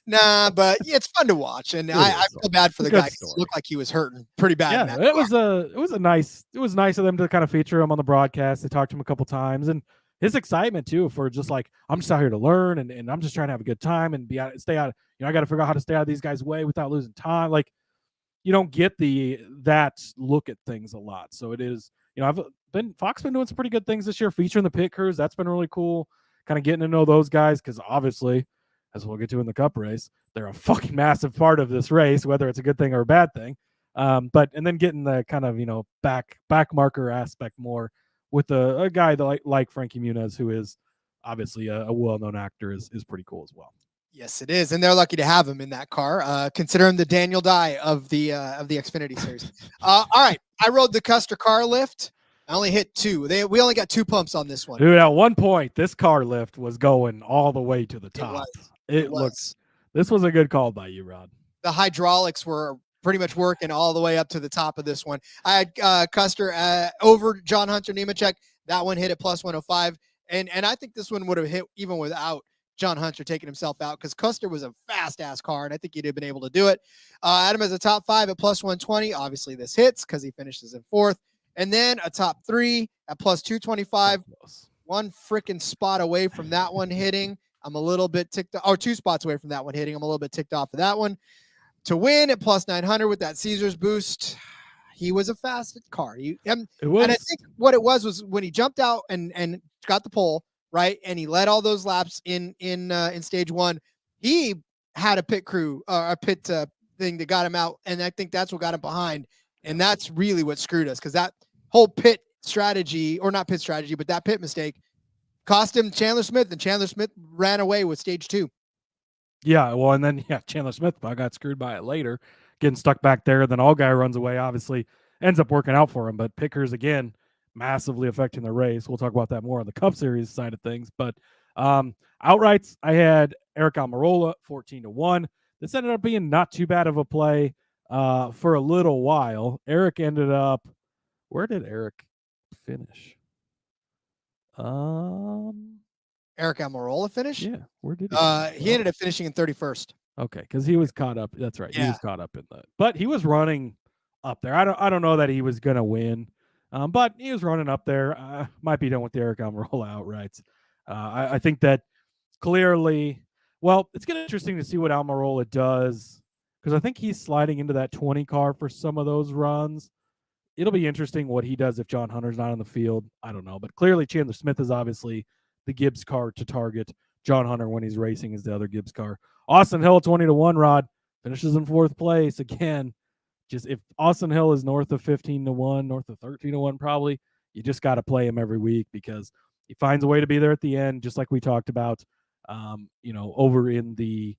Nah, but it's fun to watch, and I feel bad for the guy. It looked like he was hurting pretty bad. Yeah, it was nice of them to kind of feature him on the broadcast. They talked to him a couple times, and his excitement too for just like, I'm just out here to learn, and I'm just trying to have a good time and stay out. I got to figure out how to stay out of these guys' way without losing time. Like, you don't get that look at things a lot. So it is, Fox been doing some pretty good things this year, featuring the pit crews. That's been really cool. Kind of getting to know those guys, because obviously, as we'll get to in the Cup race, they're a fucking massive part of this race, whether it's a good thing or a bad thing. And then getting the kind of back marker aspect more with a guy that like Frankie Muniz, who is obviously a well-known actor, is pretty cool as well. Yes, it is, and they're lucky to have him in that car. Consider him the Daniel Dye of the Xfinity Series. All right, I rode the Custer car lift. I only hit 2. We only got 2 pumps on this one. Dude, at one point, this car lift was going all the way to the top. It looks. This was a good call by you, Rod. The hydraulics were pretty much working all the way up to the top of this one. I had Custer over John Hunter Nemechek. That one hit at plus 105, and I think this one would have hit even without John Hunter taking himself out, because Custer was a fast-ass car, and I think he'd have been able to do it. Adam has a top 5 at plus 120. Obviously, this hits because he finishes in 4th. And then a top 3 at plus 225. One freaking spot away from that one hitting. I'm a little bit ticked off. Or 2 spots away from that one hitting. I'm a little bit ticked off of that one. To win at plus 900 with that Caesars boost, he was a fast car. And I think what it was when he jumped out and got the pole, right? And he led all those laps in stage 1. He had a pit crew, a pit thing that got him out, and I think that's what got him behind. And that's really what screwed us, because that whole pit strategy, or not pit strategy, but that pit mistake cost him Chandler Smith, and Chandler Smith ran away with stage 2. Yeah, well, and then Chandler Smith got screwed by it later, getting stuck back there. Then all guy runs away. Obviously, ends up working out for him, but Pickers again massively affecting the race. We'll talk about that more on the Cup Series side of things. But outrights, I had Eric Almirola 14-1. This ended up being not too bad of a play for a little while. Eric ended up. Where did Eric finish? Eric Almirola finish? Yeah, where did he ended up finishing in 31st. Okay, because he was caught up. That's right. Yeah. He was caught up in that. But he was running up there. I don't know that he was gonna win. But he was running up there. Might be done with the Eric Almirola outrights. I think that clearly, well, it's going to be interesting to see what Almirola does, because I think he's sliding into that 20 car for some of those runs. It'll be interesting what he does if John Hunter's not on the field. I don't know. But clearly Chandler Smith is obviously the Gibbs car to target. John Hunter, when he's racing, is the other Gibbs car. Austin Hill, 20-1, Rod, finishes in 4th place. Again, just if Austin Hill is north of 15-1, north of 13-1, probably, you just got to play him every week, because he finds a way to be there at the end, just like we talked about, over in the,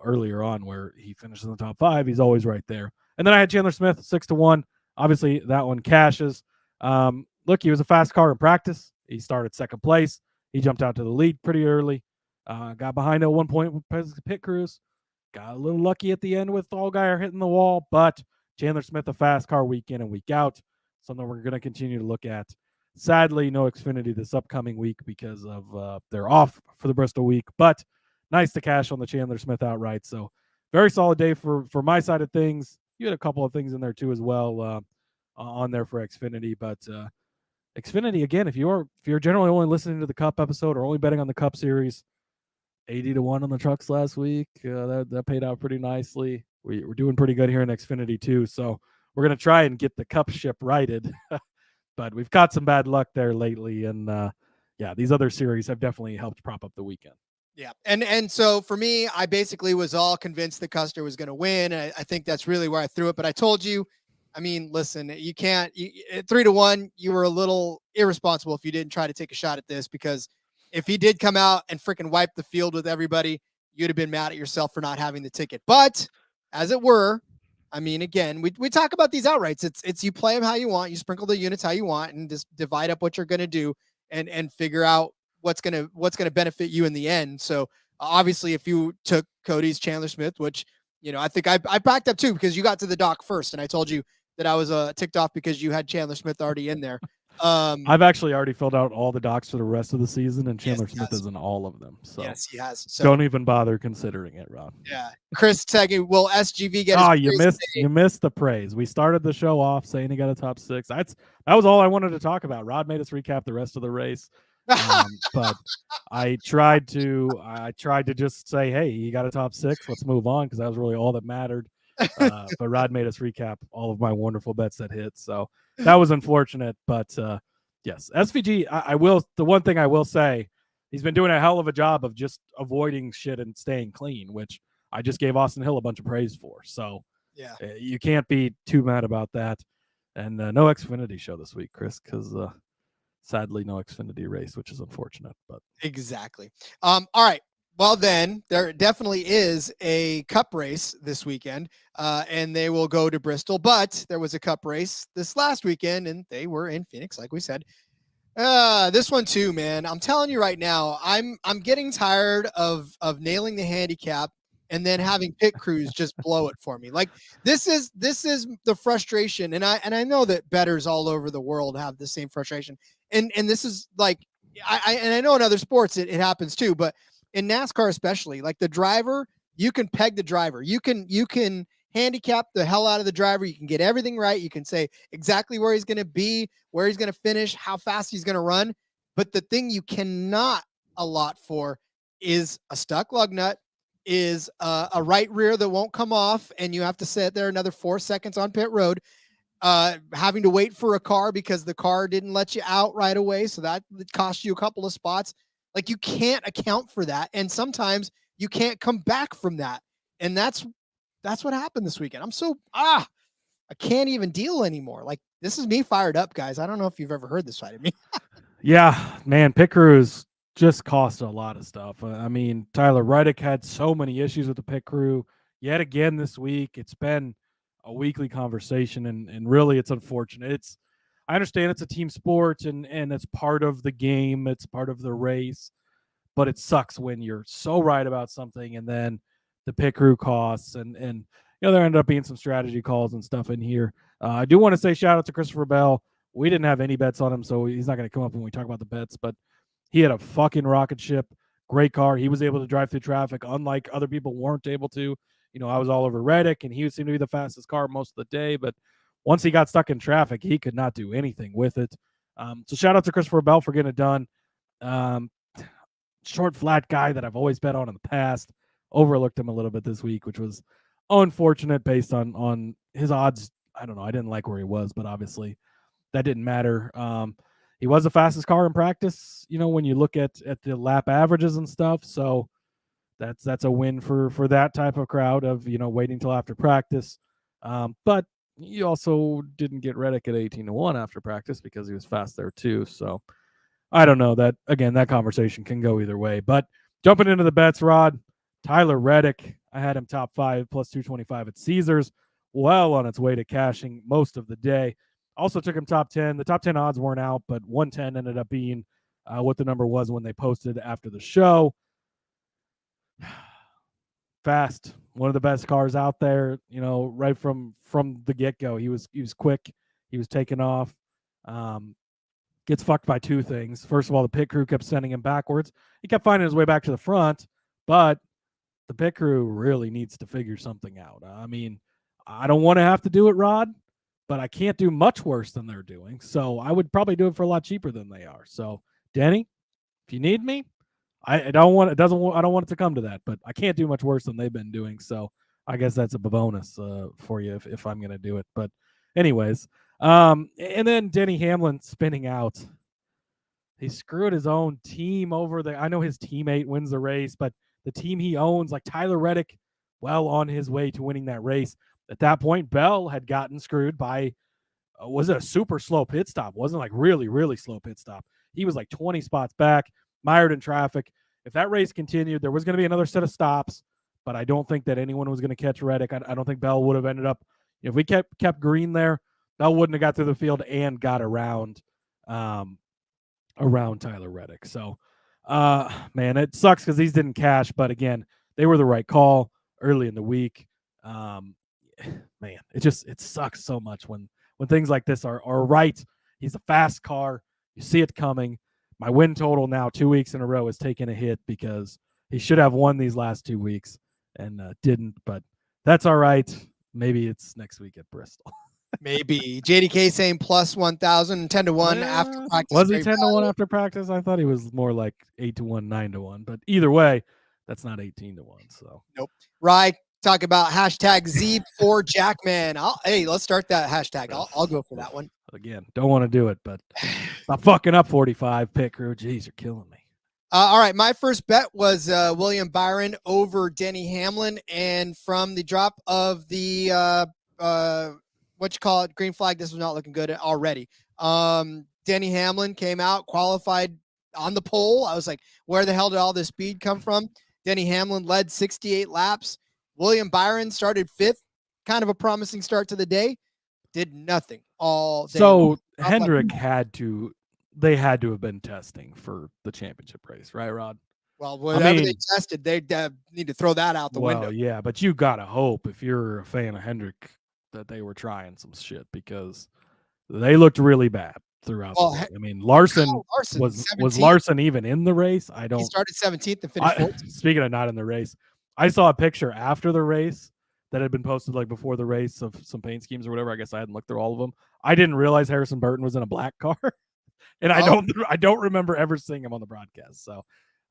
earlier on where he finishes in the top 5. He's always right there. And then I had Chandler Smith 6-1. Obviously, that one cashes. Look, he was a fast car in practice. He started 2nd place. He jumped out to the lead pretty early. Got behind at one point with pit crews. Got a little lucky at the end with Allgaier hitting the wall, but Chandler Smith, a fast car week in and week out, something we're going to continue to look at. Sadly, no Xfinity this upcoming week because of they're off for the Bristol week, but nice to cash on the Chandler Smith outright. So very solid day for my side of things. You had a couple of things in there too as well on there for Xfinity, but Xfinity, again, if you're generally only listening to the Cup episode or only betting on the Cup Series, 80-1 on the trucks last week. That paid out pretty nicely. We're doing pretty good here in Xfinity too. So we're going to try and get the Cup ship righted. But we've got some bad luck there lately. And these other series have definitely helped prop up the weekend. Yeah. And so for me, I basically was all convinced that Custer was going to win. And I think that's really where I threw it. But I told you, I mean, listen, you can't. At 3-1, you were a little irresponsible if you didn't try to take a shot at this, because if he did come out and freaking wipe the field with everybody, you'd have been mad at yourself for not having the ticket. But as it were, I mean, again, we talk about these outrights. It's you play them how you want, you sprinkle the units how you want, and just divide up what you're going to do and figure out what's gonna benefit you in the end. So obviously, if you took Cody's Chandler Smith, which I think I backed up too, because you got to the dock first, and I told you that I was ticked off because you had Chandler Smith already in there. I've actually already filled out all the docs for the rest of the season, and Chandler Yes, Smith is in all of them. So yes, he has. So don't even bother considering it, Ron. yeah, Chris tagging, will SGV get? You missed the praise. We started the show off saying he got a top 6. That was all I wanted to talk about. Rod made us recap the rest of the race, but I tried to just say, hey, he got a top 6. Let's move on, because that was really all that mattered. But Rod made us recap all of my wonderful bets that hit, so that was unfortunate. But yes, SVG, the one thing I will say, he's been doing a hell of a job of just avoiding shit and staying clean, which I just gave Austin Hill a bunch of praise for. So yeah, you can't be too mad about that. And no Xfinity show this week, Chris, because sadly no Xfinity race, which is unfortunate. But exactly. All right. Well, then there definitely is a Cup race this weekend, and they will go to Bristol. But there was a Cup race this last weekend, and they were in Phoenix, like we said. This one too, man. I'm telling you right now, I'm getting tired of nailing the handicap and then having pit crews just blow it for me. Like this is the frustration, and I know that bettors all over the world have the same frustration, and this is like I know in other sports it happens too, but in NASCAR especially, like the driver, you can peg the driver. You can handicap the hell out of the driver. You can get everything right. You can say exactly where he's going to be, where he's going to finish, how fast he's going to run. But the thing you cannot allot for is a stuck lug nut, is a right rear that won't come off, and you have to sit there another 4 seconds on pit road, having to wait for a car because the car didn't let you out right away. So that cost you a couple of spots. Like you can't account for that. And sometimes you can't come back from that. And that's what happened this weekend. I'm so, I can't even deal anymore. Like this is me fired up, guys. I don't know if you've ever heard this side of me. yeah, man, pit crews just cost a lot of stuff. I mean, Tyler Reddick had so many issues with the pit crew yet again this week. It's been a weekly conversation, and really it's unfortunate. I understand it's a team sport and it's part of the game. It's part of the race, but it sucks when you're so right about something and then the pit crew costs and there ended up being some strategy calls and stuff in here. I do want to say shout out to Christopher Bell. We didn't have any bets on him, so he's not going to come up when we talk about the bets, but he had a fucking rocket ship. Great car. He was able to drive through traffic, unlike other people weren't able to. I was all over Reddick, and he seemed to be the fastest car most of the day, but once he got stuck in traffic, he could not do anything with it. So shout out to Christopher Bell for getting it done. Short, flat guy that I've always bet on in the past. Overlooked him a little bit this week, which was unfortunate based on his odds. I don't know. I didn't like where he was, but obviously that didn't matter. He was the fastest car in practice, when you look at the lap averages and stuff. So that's a win for that type of crowd of, waiting till after practice. But you also didn't get Reddick at 18-1 after practice because he was fast there too. So I don't know. That conversation can go either way. But jumping into the bets, Rod, Tyler Reddick, I had him top 5 plus 225 at Caesars, well on its way to cashing most of the day. Also took him top 10. The top 10 odds weren't out, but 110 ended up being what the number was when they posted after the show. Fast, one of the best cars out there, right from the get-go. He was quick. He was taking off. Gets fucked by two things. First of all, the pit crew kept sending him backwards. He kept finding his way back to the front, but the pit crew really needs to figure something out. I mean, I don't want to have to do it, Rod, but I can't do much worse than they're doing. So I would probably do it for a lot cheaper than they are. So, Denny, if you need me, I don't want it to come to that, but I can't do much worse than they've been doing. So I guess that's a bonus for you if I'm going to do it. But anyways, and then Denny Hamlin spinning out. He screwed his own team over there. I know his teammate wins the race, but the team he owns, like Tyler Reddick, well on his way to winning that race. at that point, Bell had gotten screwed by, was it a super slow pit stop? Wasn't like really, really slow pit stop. He was like 20 spots back, mired in traffic. If that race continued, there was going to be another set of stops, but I don't think that anyone was going to catch Reddick. I don't think Bell would have ended up, if we kept Green there, Bell wouldn't have got through the field and got around Tyler Reddick. So, man, it sucks because these didn't cash, but again, they were the right call early in the week. Man, it sucks so much when things like this are right. He's a fast car. You see it coming. My win total now 2 weeks in a row is taking a hit because he should have won these last 2 weeks and didn't, but that's all right. Maybe it's next week at Bristol. Maybe. JDK saying plus 1,000, 10-1 after practice. Was he 10-1 after practice? I thought he was more like 8-1, 9-1, but either way, that's not 18-1. So nope. Rye, talk about hashtag Zeeb for Jackman. Hey, let's start that hashtag. I'll go for that one. Again, don't want to do it, but stop fucking up 45 pit crew. Jeez, you're killing me. All right, my first bet was William Byron over Denny Hamlin, and from the drop of the green flag, this was not looking good already. Denny Hamlin came out, qualified on the pole. I was like, where the hell did all this speed come from? Denny Hamlin led 68 laps. William Byron started 5th, kind of a promising start to the day. Did nothing all day. So Hendrick had to have been testing for the championship race, right, Rod? Well, whatever they tested, they need to throw that out the window. Yeah, but you got to hope, if you're a fan of Hendrick, that they were trying some shit, because they looked really bad throughout the day. I mean, Larson was Larson even in the race? He started 17th and finished 14th. Speaking of not in the race, I saw a picture after the race that had been posted like before the race of some paint schemes or whatever. I guess I hadn't looked through all of them. I didn't realize Harrison Burton was in a black car, and I don't remember ever seeing him on the broadcast. So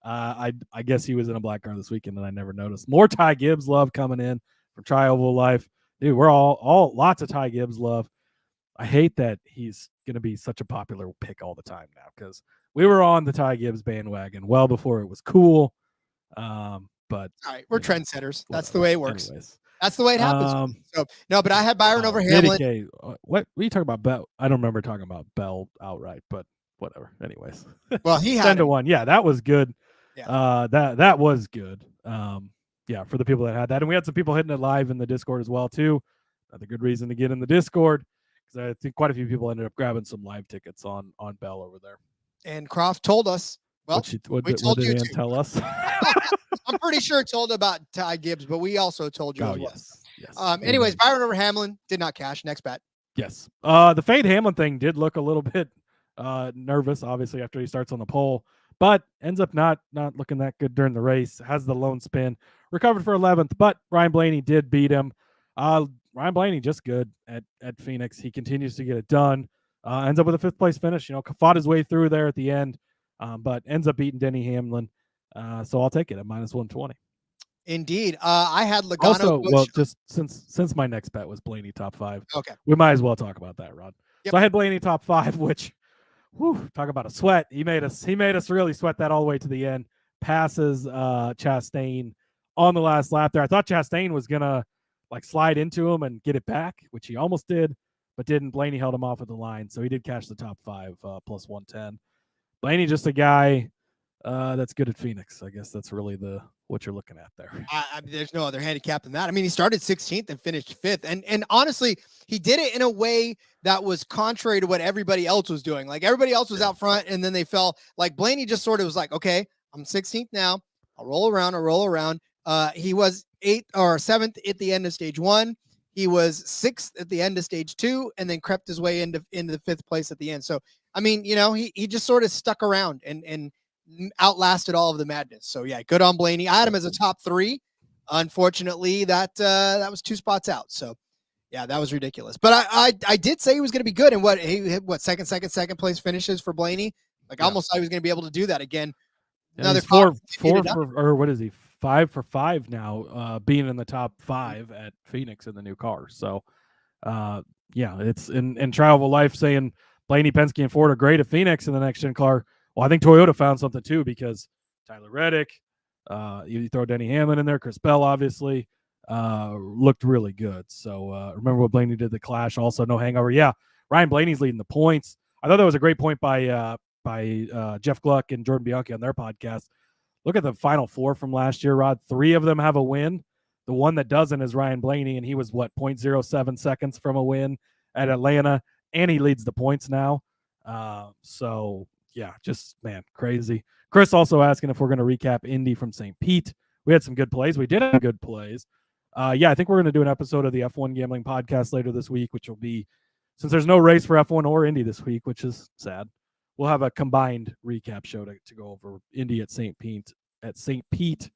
I guess he was in a black car this weekend, and I never noticed. More Ty Gibbs love coming in from Tri-Oval Life. Dude, we're all lots of Ty Gibbs love. I hate that he's going to be such a popular pick all the time now, because we were on the Ty Gibbs bandwagon well before it was cool. But all right, we're trendsetters. That's the way it works. Anyways. That's the way it happens. So no, but I had Byron over Hamlin. What are you talking about? Bell? I don't remember talking about Bell outright, but whatever. Anyways, well, he had 10-1. Yeah, that was good. Yeah. That was good. Yeah, for the people that had that, and we had some people hitting it live in the Discord as well too. Another good reason to get in the Discord, because I think quite a few people ended up grabbing some live tickets on Bell over there. And Croft told us. Well, what did Ann tell us? I'm pretty sure it told about Ty Gibbs, but we also told you as well. Yes. Anyways, Byron over Hamlin did not cash. Next bet. Yes. The Fade Hamlin thing did look a little bit nervous, obviously, after he starts on the pole, but ends up not looking that good during the race. Has the lone spin, recovered for 11th, but Ryan Blaney did beat him. Ryan Blaney just good at Phoenix. He continues to get it done. Ends up with a 5th place finish. Fought his way through there at the end, but ends up beating Denny Hamlin. So I'll take it at minus 120. Indeed. I had Logano. Also, well, just since my next bet was Blaney top 5. Okay. We might as well talk about that, Rod. Yep. So I had Blaney top 5, which, talk about a sweat. He made us really sweat that all the way to the end. Passes Chastain on the last lap there. I thought Chastain was gonna slide into him and get it back, which he almost did, but didn't. Blaney held him off at the line, so he did catch the top 5 plus 110. Blaney just a guy that's good at Phoenix. I guess that's really what you're looking at there. There's no other handicap than that. I mean, he started 16th and finished 5th. And honestly, he did it in a way that was contrary to what everybody else was doing. Like, everybody else was out front, and then they fell. Like, Blaney just sort of was like, okay, I'm 16th now. I'll roll around. He was 8th or 7th at the end of stage 1. He was 6th at the end of stage 2, and then crept his way into the 5th place at the end. So, I mean, he just sort of stuck around and outlasted all of the madness. So yeah, good on Blaney. I had him as a top 3. Unfortunately, that was 2 spots out. So yeah, that was ridiculous. But I did say he was going to be good. And second place finishes for Blaney. I almost thought he was going to be able to do that again. Yeah, another 4 or what is he? 5 for 5 now, being in the top 5 at Phoenix in the new car. So yeah, it's in Travel Life saying Blaney, Penske, and Ford are great at Phoenix in the next gen car. Well, I think Toyota found something too, because Tyler Reddick, you throw Denny Hamlin in there, Chris Bell, obviously. looked really good. So remember what Blaney did at the Clash, also no hangover. Yeah, Ryan Blaney's leading the points. I thought that was a great point by Jeff Gluck and Jordan Bianchi on their podcast. Look at the final four from last year, Rod. 3 of them have a win. The one that doesn't is Ryan Blaney, and he was, 0.07 seconds from a win at Atlanta, and he leads the points now. So, yeah, just, man, crazy. Chris also asking if we're going to recap Indy from St. Pete. We had some good plays. We did have good plays. Yeah, I think we're going to do an episode of the F1 Gambling Podcast later this week, which will be, since there's no race for F1 or Indy this week, which is sad, we'll have a combined recap show to go over Indy at St. Pete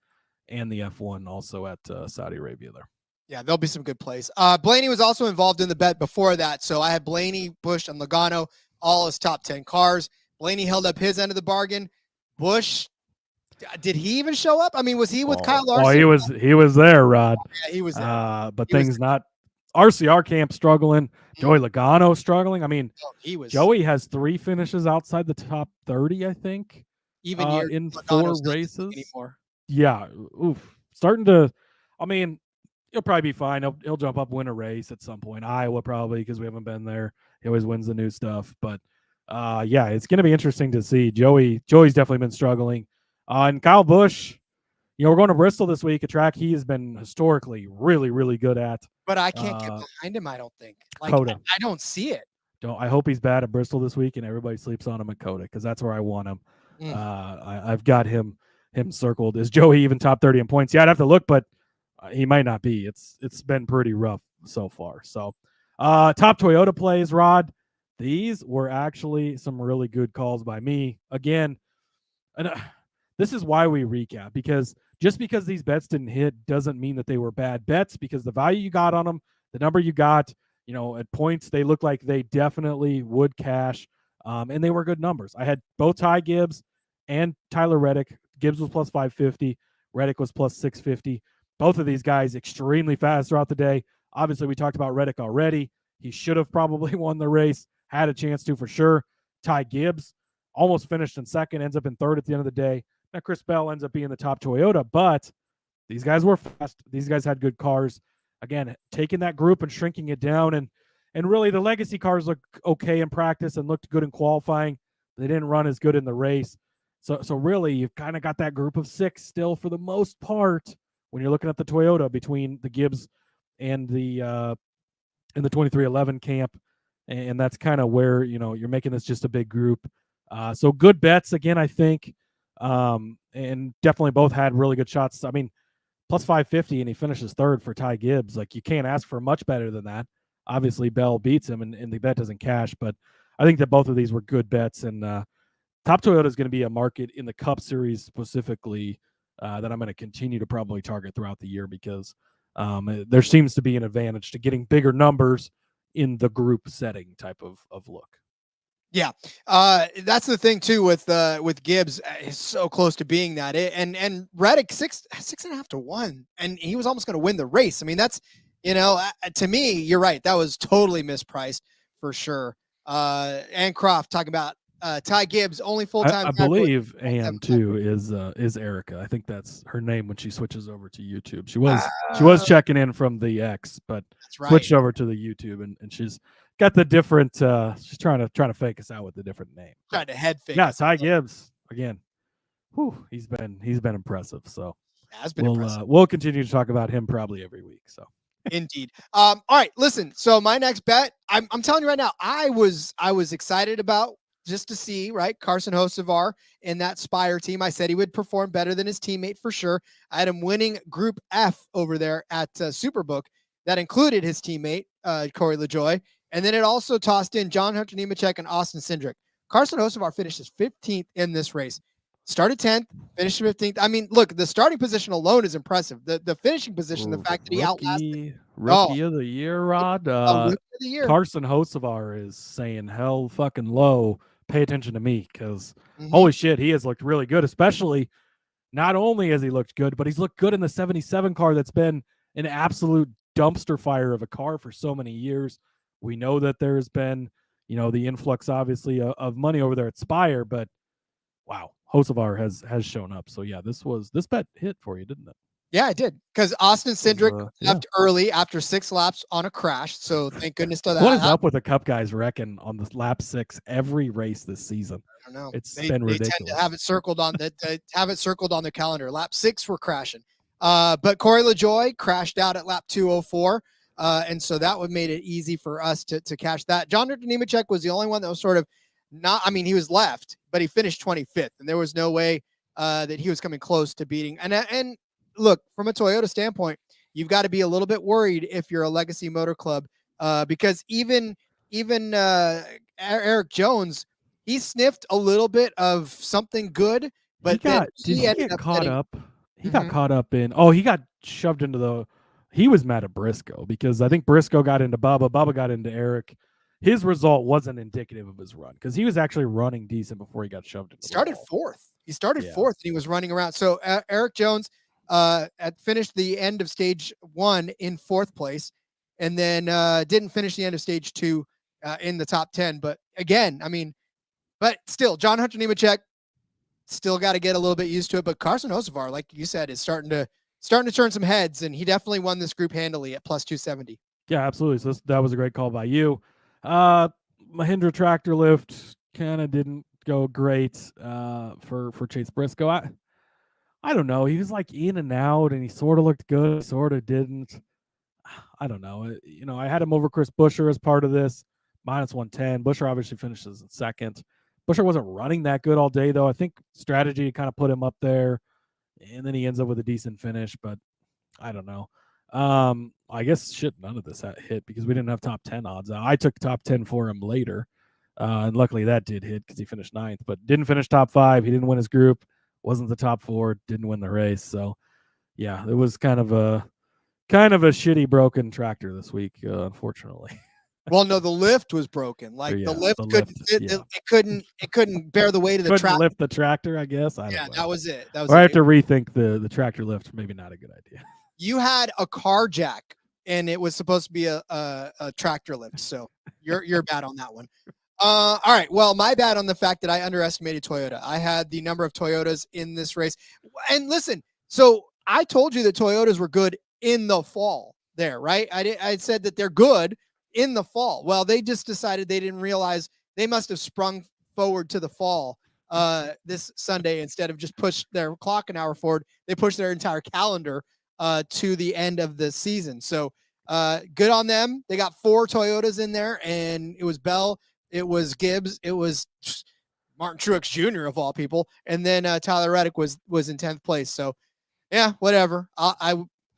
and the F1 also at Saudi Arabia there. Yeah, there'll be some good plays. Blaney was also involved in the bet before that. So I had Blaney, Busch, and Logano, all his top 10 cars. Blaney held up his end of the bargain. Busch, did he even show up? I mean, was he with Kyle Larson? Oh, he was there, Rod. Yeah, he was there. But things not RCR camp struggling. Joey Logano struggling. I mean, Joey has 3 finishes outside the top 30, I think. Even in Logano's 4 races. Anymore. Yeah. Oof. Starting to, I mean, he'll probably be fine. He'll jump up, win a race at some point. Iowa probably, because we haven't been there. He always wins the new stuff. But yeah, it's going to be interesting to see. Joey's definitely been struggling. And Kyle Busch, we're going to Bristol this week, a track he has been historically really, really good at. But I can't get behind him, I don't think. Coda. I don't see it. I hope he's bad at Bristol this week and everybody sleeps on him at Coda, because that's where I want him. I've got him circled. Is Joey even top 30 in points? Yeah, I'd have to look, but he might not be. It's been pretty rough so far. So top Toyota plays, Rod. These were actually some really good calls by me. Again, and this is why we recap, because just because these bets didn't hit doesn't mean that they were bad bets, because the value you got on them, the number you got, at points, they look like they definitely would cash. And they were good numbers. I had both Ty Gibbs and Tyler Reddick. Gibbs was plus 550. Reddick was plus 650. Both of these guys extremely fast throughout the day. Obviously, we talked about Reddick already. He should have probably won the race, had a chance to for sure. Ty Gibbs almost finished in second, ends up in third at the end of the day. Now, Chris Bell ends up being the top Toyota, but these guys were fast. These guys had good cars. Again, taking that group and shrinking it down, and really the legacy cars looked okay in practice and looked good in qualifying. They didn't run as good in the race. So really, you've kind of got that group of 6 still for the most part when you're looking at the Toyota between the Gibbs and the 2311 camp, and that's kind of where you're making this just a big group. So good bets again, I think, and definitely both had really good shots. I mean, plus 550, and he finishes third for Ty Gibbs. Like, you can't ask for much better than that. Obviously, Bell beats him, and the bet doesn't cash, but I think that both of these were good bets, and top Toyota is going to be a market in the Cup Series specifically that I'm going to continue to probably target throughout the year, because there seems to be an advantage to getting bigger numbers in the group setting type of look. Yeah, that's the thing too with Gibbs. He's so close to being that. And Reddick 6.5 to 1, and he was almost going to win the race. I mean, that's to me, you're right. That was totally mispriced for sure. And Croft talking about Ty Gibbs, only full-time. I believe AM too is Erica. I think that's her name when she switches over to YouTube. She was checking in from the X, but switched over to the YouTube, and she's got the different. She's trying to fake us out with the different name. Trying to head fake. Yeah, Ty Gibbs again. He's been impressive. So we'll continue to talk about him probably every week. So. Indeed. All right, listen. So my next bet, I'm telling you right now, I was excited about, just to see, right, Carson Hocevar in that Spire team. I said he would perform better than his teammate for sure. I had him winning Group F over there at Superbook. That included his teammate, Corey LaJoie. And then it also tossed in John Hunter Nemechek and Austin Cindric. Carson Hocevar finishes 15th in this race. Started 10th, finished 15th. I mean, look, the starting position alone is impressive. The finishing position, the fact that he outlasted. Rookie of the year, Rod. Rookie of the year. Carson Hocevar is saying hell fucking low. Pay attention to me, because holy shit, he has looked really good, especially not only has he looked good, but he's looked good in the 77 car that's been an absolute dumpster fire of a car for so many years. We know that there's been, the influx, obviously, of money over there at Spire, but wow, Hocevar has shown up. So yeah, this bet hit for you, didn't it? Yeah, I did. Because Austin Cindric Yeah. left early after 6 laps on a crash. So thank goodness to that. What is up with the Cup guys wrecking on the lap 6 every race this season? I don't know. It's They been tend ridiculous. to have it circled on the calendar. Lap 6 we're crashing. But Corey LaJoie crashed out at lap 204. And so that would made it easy for us to catch that. John Nemechek was the only one that was sort of not, I mean, he was left, but he finished 25th, and there was no way that he was coming close to beating. And look, from a Toyota standpoint, you've got to be a little bit worried if you're a Legacy Motor Club, because even Eric Jones, he sniffed a little bit of something good, but he ended get up caught getting, up. He got caught up in. Oh, he got shoved into the. He was mad at Briscoe because I think Briscoe got into Bubba. Bubba got into Eric. His result wasn't indicative of his run because he was actually running decent before he got shoved into. Started the wall. fourth. He started fourth, and he was running around. So Eric Jones finished the end of stage 1 in 4th place, and then didn't finish the end of stage 2 in the top 10. But again, I mean, but still, John Hunter Nemechek still got to get a little bit used to it. But Carson Hocevar, like you said, is starting to turn some heads, and he definitely won this group handily at plus 270. Yeah, absolutely. So that was a great call by you. Mahindra tractor lift kind of didn't go great for Chase Briscoe. I don't know. He was like in and out, and he sort of looked good, sort of didn't. I don't know. I had him over Chris Buescher as part of this, minus 110. Buescher obviously finishes in second. Buescher wasn't running that good all day, though. I think strategy kind of put him up there, and then he ends up with a decent finish, but I don't know. I guess none of this hit because we didn't have top 10 odds. I took top 10 for him later, and luckily that did hit because he finished 9th, but didn't finish top 5. He didn't win his group, wasn't the top 4, didn't win the race. So yeah, it was kind of a shitty broken tractor this week, unfortunately. Well, no, the lift was broken. Like the lift couldn't bear the weight of the tractor. Lift the tractor, I guess. I don't know. That was it. I have to rethink the tractor lift. Maybe not a good idea. You had a car jack, and it was supposed to be a tractor lift. So you're bad on that one. All right. Well, my bad on the fact that I underestimated Toyota. I had the number of Toyotas in this race. And listen, so I told you that Toyotas were good in the fall there, right? I said that they're good in the fall. Well, they just decided they didn't realize they must have sprung forward to the fall this Sunday instead of just push their clock an hour forward. They pushed their entire calendar to the end of the season. So good on them. They got 4 Toyotas in there, and it was Bell, it was Gibbs, it was Martin Truex Jr. of all people, and then Tyler Reddick was in 10th place. So yeah, whatever.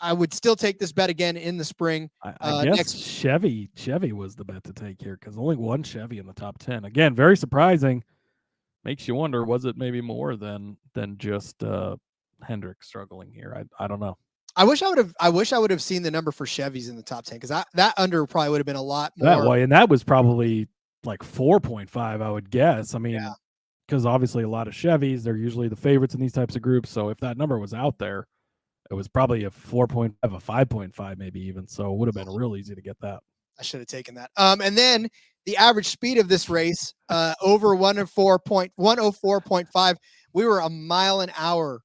I would still take this bet again in the spring. I guess Chevy was the bet to take here because only one Chevy in the top 10. Again, very surprising. Makes you wonder, was it maybe more than just Hendrick struggling here? I don't know. I wish I would have seen the number for Chevys in the top 10 because that under probably would have been a lot more. That way, and that was probably like 4.5, I would guess. I mean, because obviously a lot of Chevys, they're usually the favorites in these types of groups. So if that number was out there, it was probably a 4.5, a 5.5, maybe even. So it would have been real easy to get that. I should have taken that. And then the average speed of this race, over 104.5. We were a mile an hour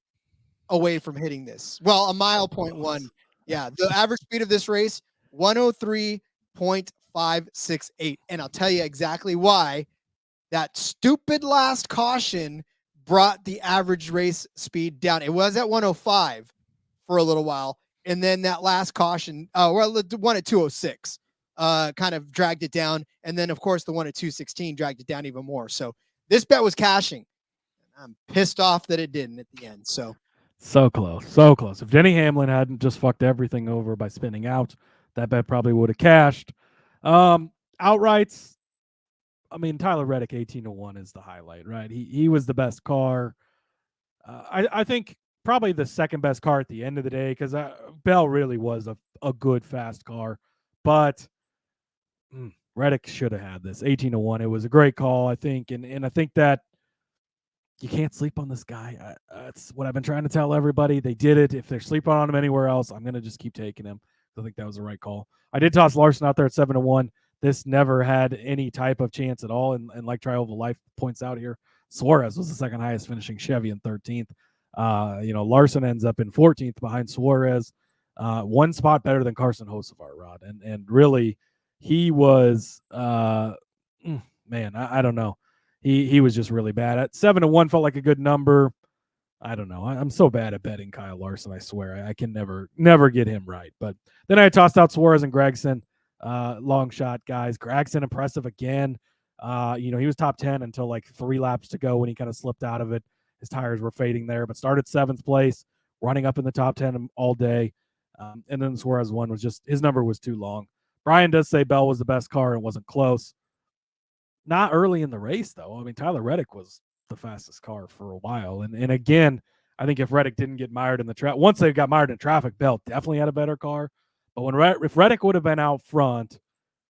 away from hitting this. Well, a mile 0.1. Yeah, the average speed of this race, 103.568. And I'll tell you exactly why. That stupid last caution brought the average race speed down. It was at 105 for a little while, and then that last caution, the one at 206, kind of dragged it down, and then of course the one at 216 dragged it down even more. So this bet was cashing. I'm pissed off that it didn't at the end. So close. If Denny Hamlin hadn't just fucked everything over by spinning out, that bet probably would have cashed. Outrights, I mean, Tyler Reddick 18-1 is the highlight, right? He was the best car. I think probably the second best car at the end of the day because Bell really was a good fast car, but Reddick should have had this 18-1. It was a great call, I think, and I think that you can't sleep on this guy. That's what I've been trying to tell everybody. They did it. If they're sleeping on him anywhere else, I'm gonna just keep taking him. I think that was the right call. I did toss Larson out there at 7-1. This never had any type of chance at all, and like Trioval Life points out here, Suarez was the second highest finishing Chevy in 13th. Larson ends up in 14th behind Suarez, one spot better than Carson Hocevar, Rod. And really, he was, I don't know. He was just really bad. At 7-1 felt like a good number. I don't know. I'm so bad at betting Kyle Larson. I swear I can never get him right. But then I tossed out Suarez and Gregson, long shot guys. Gregson impressive again. He was top 10 until like 3 laps to go when he kind of slipped out of it. His tires were fading there, but started 7th place, running up in the top 10 all day. And then Suarez one was just, his number was too long. Brian does say Bell was the best car and wasn't close. Not early in the race, though. I mean, Tyler Reddick was the fastest car for a while. And again, I think if Reddick didn't get mired in the traffic, once they got mired in traffic, Bell definitely had a better car. But if Reddick would have been out front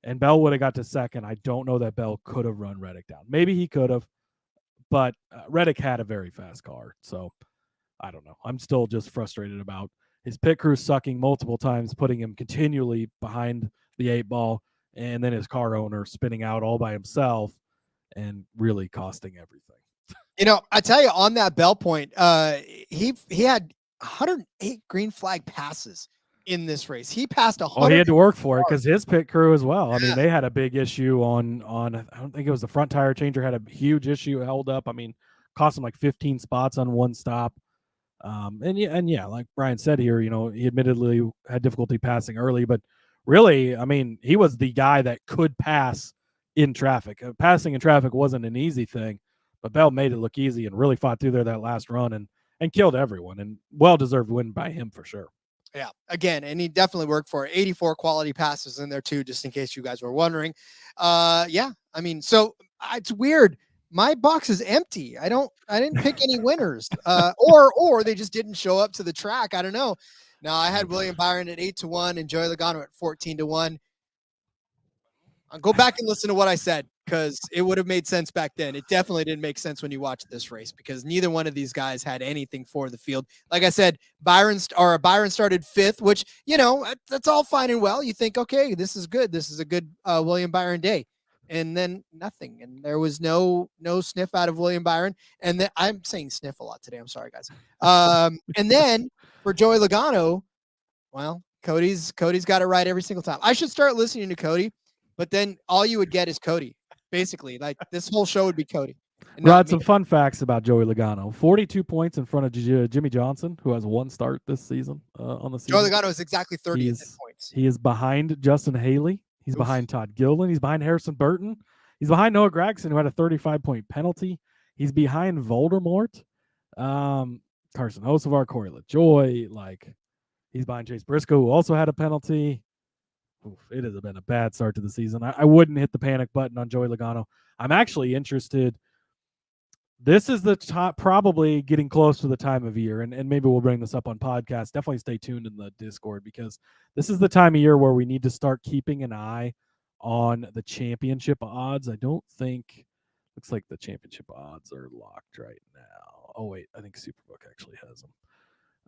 and Bell would have got to second, I don't know that Bell could have run Reddick down. Maybe he could have, but Reddick had a very fast car. So I don't know. I'm still just frustrated about his pit crew sucking multiple times, putting him continually behind the 8 ball, and then his car owner spinning out all by himself and really costing everything. I tell you, on that Bell point, he had 108 green flag passes in this race. He passed 100. Oh, he had to work for it because his pit crew as well. I mean, they had a big issue on I don't think it was the front tire changer had a huge issue held up. I mean, cost him like 15 spots on one stop. And like Brian said here, he admittedly had difficulty passing early, but really, I mean, he was the guy that could pass in traffic. Passing in traffic wasn't an easy thing, but Bell made it look easy and really fought through there that last run and killed everyone, and well-deserved win by him for sure. Yeah, again, and he definitely worked for it. 84 quality passes in there too, just in case you guys were wondering. So it's weird. My box is empty. I didn't pick any winners, or they just didn't show up to the track. I don't know. Now I had William Byron at 8-1 and Joey Logano at 14-1. I'll go back and listen to what I said because it would have made sense back then. It definitely didn't make sense when you watched this race because neither one of these guys had anything for the field. Like I said, Byron started 5th, which, that's all fine and well. You think, okay, this is good. This is a good William Byron day. And then nothing. And there was no sniff out of William Byron. And then I'm saying sniff a lot today. I'm sorry, guys. And then for Joey Logano, well, Cody's got it right every single time. I should start listening to Cody, but then all you would get is Cody. Basically, like this whole show would be Cody. Rod, some fun facts about Joey Logano. 42 points in front of Jimmy Johnson, who has 1 start this season on the season. Joey Logano is exactly 30th in points. He is behind Justin Haley. He's behind Todd Gilliland. He's behind Harrison Burton. He's behind Noah Gragson, who had a 35-point penalty. He's behind Voldemort, Carson Hocevar, Corey LaJoie. He's behind Chase Briscoe, who also had a penalty. It has been a bad start to the season. I wouldn't hit the panic button on Joey Logano. I'm actually interested. This is the top, probably getting close to the time of year, and maybe we'll bring this up on podcast. Definitely stay tuned in the Discord because this is the time of year where we need to start keeping an eye on the championship odds. I don't think, looks like the championship odds are locked right now. Oh, wait, I think Superbook actually has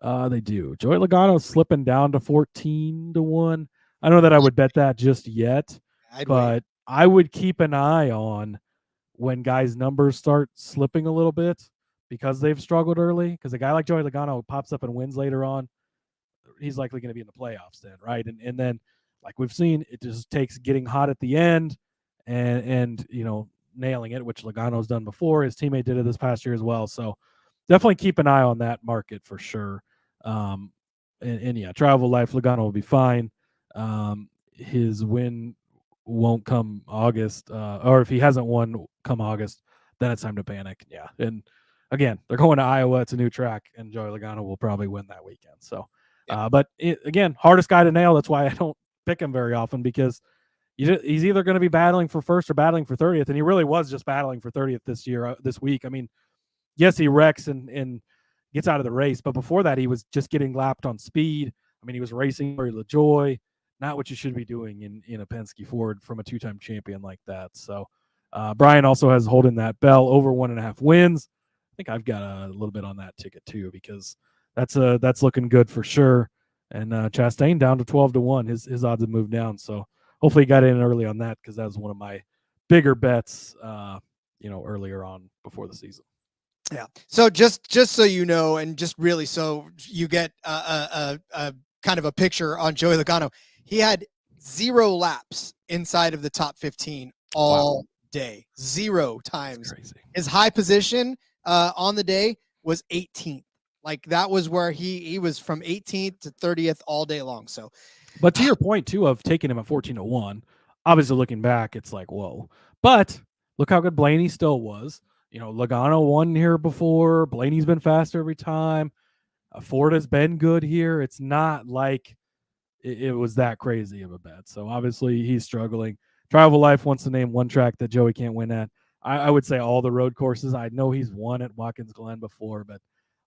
them. They do. Joey Logano slipping down to 14-1. I don't know that I would bet that just yet, but I would keep an eye on when guys' numbers start slipping a little bit because they've struggled early. Because a guy like Joey Logano pops up and wins later on, he's likely going to be in the playoffs then, right? And then, like we've seen, it just takes getting hot at the end and nailing it, which Logano's done before. His teammate did it this past year as well. So definitely keep an eye on that market for sure. Travel life, Logano will be fine. His win won't come August, or if he hasn't won come August, then it's time to panic. Yeah. And again, they're going to Iowa. It's a new track, and Joey Logano will probably win that weekend. So, but again, hardest guy to nail. That's why I don't pick him very often because he's either going to be battling for first or battling for 30th. And he really was just battling for 30th this week. I mean, yes, he wrecks and gets out of the race, but before that, he was just getting lapped on speed. I mean, he was racing Corey LaJoie. Not what you should be doing in a Penske Ford from a 2-time champion like that. So Brian also has holding that Bell over 1.5 wins. I think I've got a little bit on that ticket too because that's looking good for sure. And Chastain down to 12-1. His odds have moved down. So hopefully he got in early on that because that was one of my bigger bets. Earlier on before the season. Yeah. So just so you know, and just really so you get a kind of a picture on Joey Logano, he had 0 laps inside of the top 15 all day, 0 times. Crazy. His high position on the day was 18th. Like that was where he was from 18th to 30th all day long. So, but to your point too of taking him at 14:01, obviously looking back, it's like whoa. But look how good Blaney still was. Logano won here before. Blaney's been faster every time. Ford has been good here. It's not like it was that crazy of a bet. So obviously he's struggling. Travel Life wants to name one track that Joey can't win at. I would say all the road courses. I know he's won at Watkins Glen before, but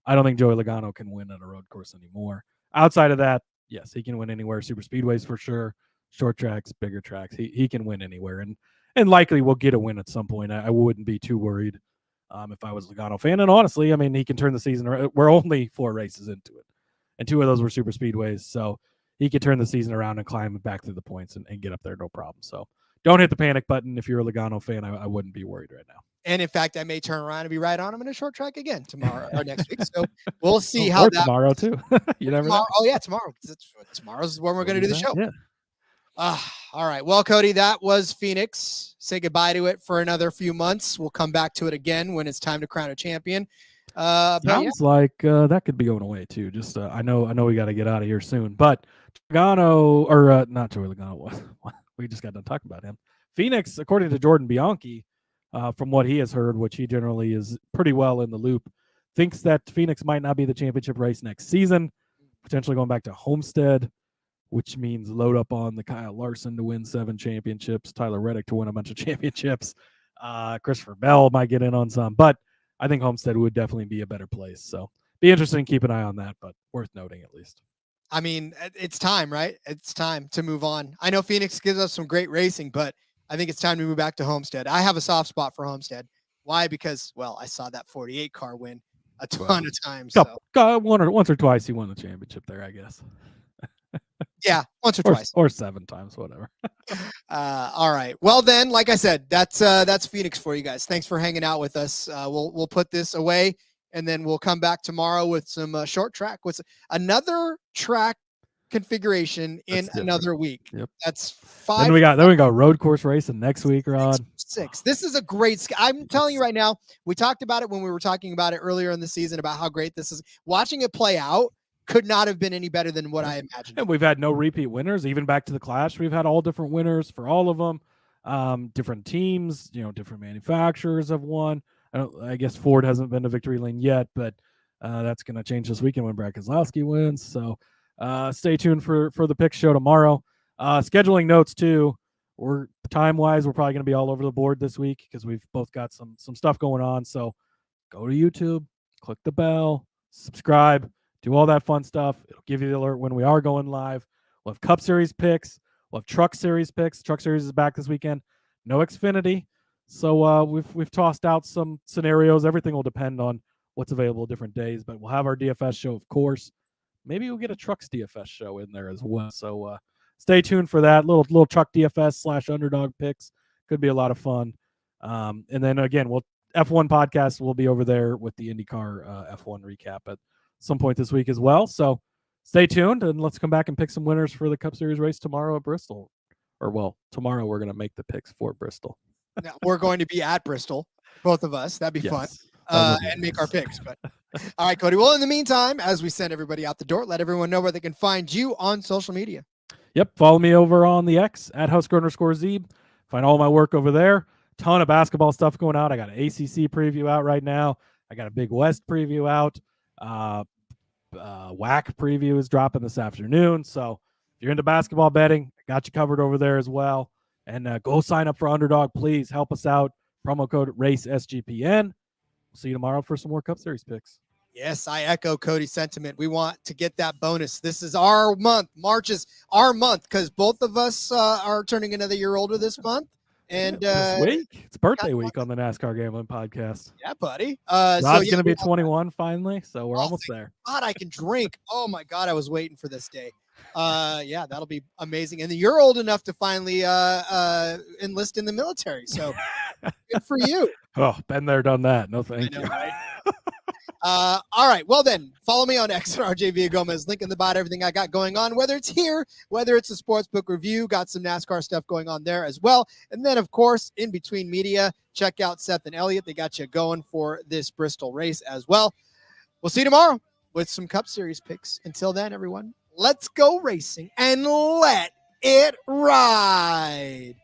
I don't think Joey Logano can win at a road course anymore. Outside of that, yes, he can win anywhere. Super speedways for sure. Short tracks, bigger tracks. He can win anywhere, and likely will get a win at some point. I wouldn't be too worried if I was a Logano fan. And honestly, I mean, he can turn the season around. We're only 4 races into it, and 2 of those were super speedways. So he could turn the season around and climb back through the points and get up there, no problem. So don't hit the panic button if you're a Logano fan. I wouldn't be worried right now. And in fact, I may turn around and be right on him in a short track again tomorrow or next week. So we'll see how that tomorrow too. You never know. Oh yeah, tomorrow. Tomorrow's when we're going to do the show. Yeah. All right. Well, Cody, that was Phoenix. Say goodbye to it for another few months. We'll come back to it again when it's time to crown a champion. Sounds like that could be going away too. Just I know we got to get out of here soon. But Logano, or not Joey Logano, we just got done talking about him. Phoenix, according to Jordan Bianchi, from what he has heard, which he generally is pretty well in the loop, thinks that Phoenix might not be the championship race next season, potentially going back to Homestead, which means load up on the Kyle Larson to win 7 championships, Tyler Reddick to win a bunch of championships. Christopher Bell might get in on some, but I think Homestead would definitely be a better place. So be interesting. Keep an eye on that, but worth noting at least. I mean, it's time, right? It's time to move on. I know Phoenix gives us some great racing, but I think it's time to move back to Homestead. I have a soft spot for Homestead. Why? Because, well, I saw that 48 car win a ton of times. Once or twice he won the championship there, I guess. Yeah, once or twice. Or 7 times, whatever. All right. Well, then, like I said, that's Phoenix for you guys. Thanks for hanging out with us. We'll put this away, and then we'll come back tomorrow with some short track. With another track configuration in another week. Yep. That's 5. Then we got road course racing next week, Rod. 6. This is a great. I'm telling you right now. We talked about it when we were talking about it earlier in the season about how great this is. Watching it play out could not have been any better than what I imagined. And we've had no repeat winners, even back to the Clash. We've had all different winners for all of them. Different teams, different manufacturers have won. I guess Ford hasn't been to victory lane yet, but that's going to change this weekend when Brad Keselowski wins. So stay tuned for the pick show tomorrow. Scheduling notes too. We're time-wise, we're probably going to be all over the board this week because we've both got some stuff going on. So go to YouTube, click the bell, subscribe. Do all that fun stuff. It'll give you the alert when we are going live. We'll have Cup Series picks. We'll have Truck Series picks. Truck Series is back this weekend. No Xfinity. So we've tossed out some scenarios. Everything will depend on what's available different days. But we'll have our DFS show, of course. Maybe we'll get a Trucks DFS show in there as well. So stay tuned for that. Little Truck DFS / Underdog picks. Could be a lot of fun. And then, again, F1 podcast will be over there with the IndyCar F1 recap at some point this week as well. So stay tuned and let's come back and pick some winners for the Cup Series race tomorrow at Bristol. Tomorrow we're going to make the picks for Bristol. Now, we're going to be at Bristol, both of us. That'd be fun. And make our picks. But all right, Cody. Well, in the meantime, as we send everybody out the door, let everyone know where they can find you on social media. Yep. Follow me over on the X at @Husker_Zeeb. Find all my work over there. Ton of basketball stuff going out. I got an ACC preview out right now. I got a Big West preview out. WAC preview is dropping this afternoon. So if you're into basketball betting, I got you covered over there as well. And go sign up for Underdog. Please help us out. Promo code RACE_SGPN. We'll see you tomorrow for some more Cup Series picks. Yes, I echo Cody's sentiment. We want to get that bonus. This is our month. March is our month because both of us are turning another year older this month. And this week, it's birthday week on the NASCAR Gambling Podcast. Yeah, buddy. Rod's going to be 21 finally, so we're almost there. God, I can drink. Oh my God, I was waiting for this day. Yeah, that'll be amazing. And you're old enough to finally enlist in the military, so good for you. Oh, been there, done that. No, thank you. Right? All right. Well, then, follow me on X at RJ Villagomez. Link in the bio, everything I got going on, whether it's here, whether it's a sportsbook review, got some NASCAR stuff going on there as well. And then, of course, in between media, check out Seth and Elliot. They got you going for this Bristol race as well. We'll see you tomorrow with some Cup Series picks. Until then, everyone, let's go racing and let it ride.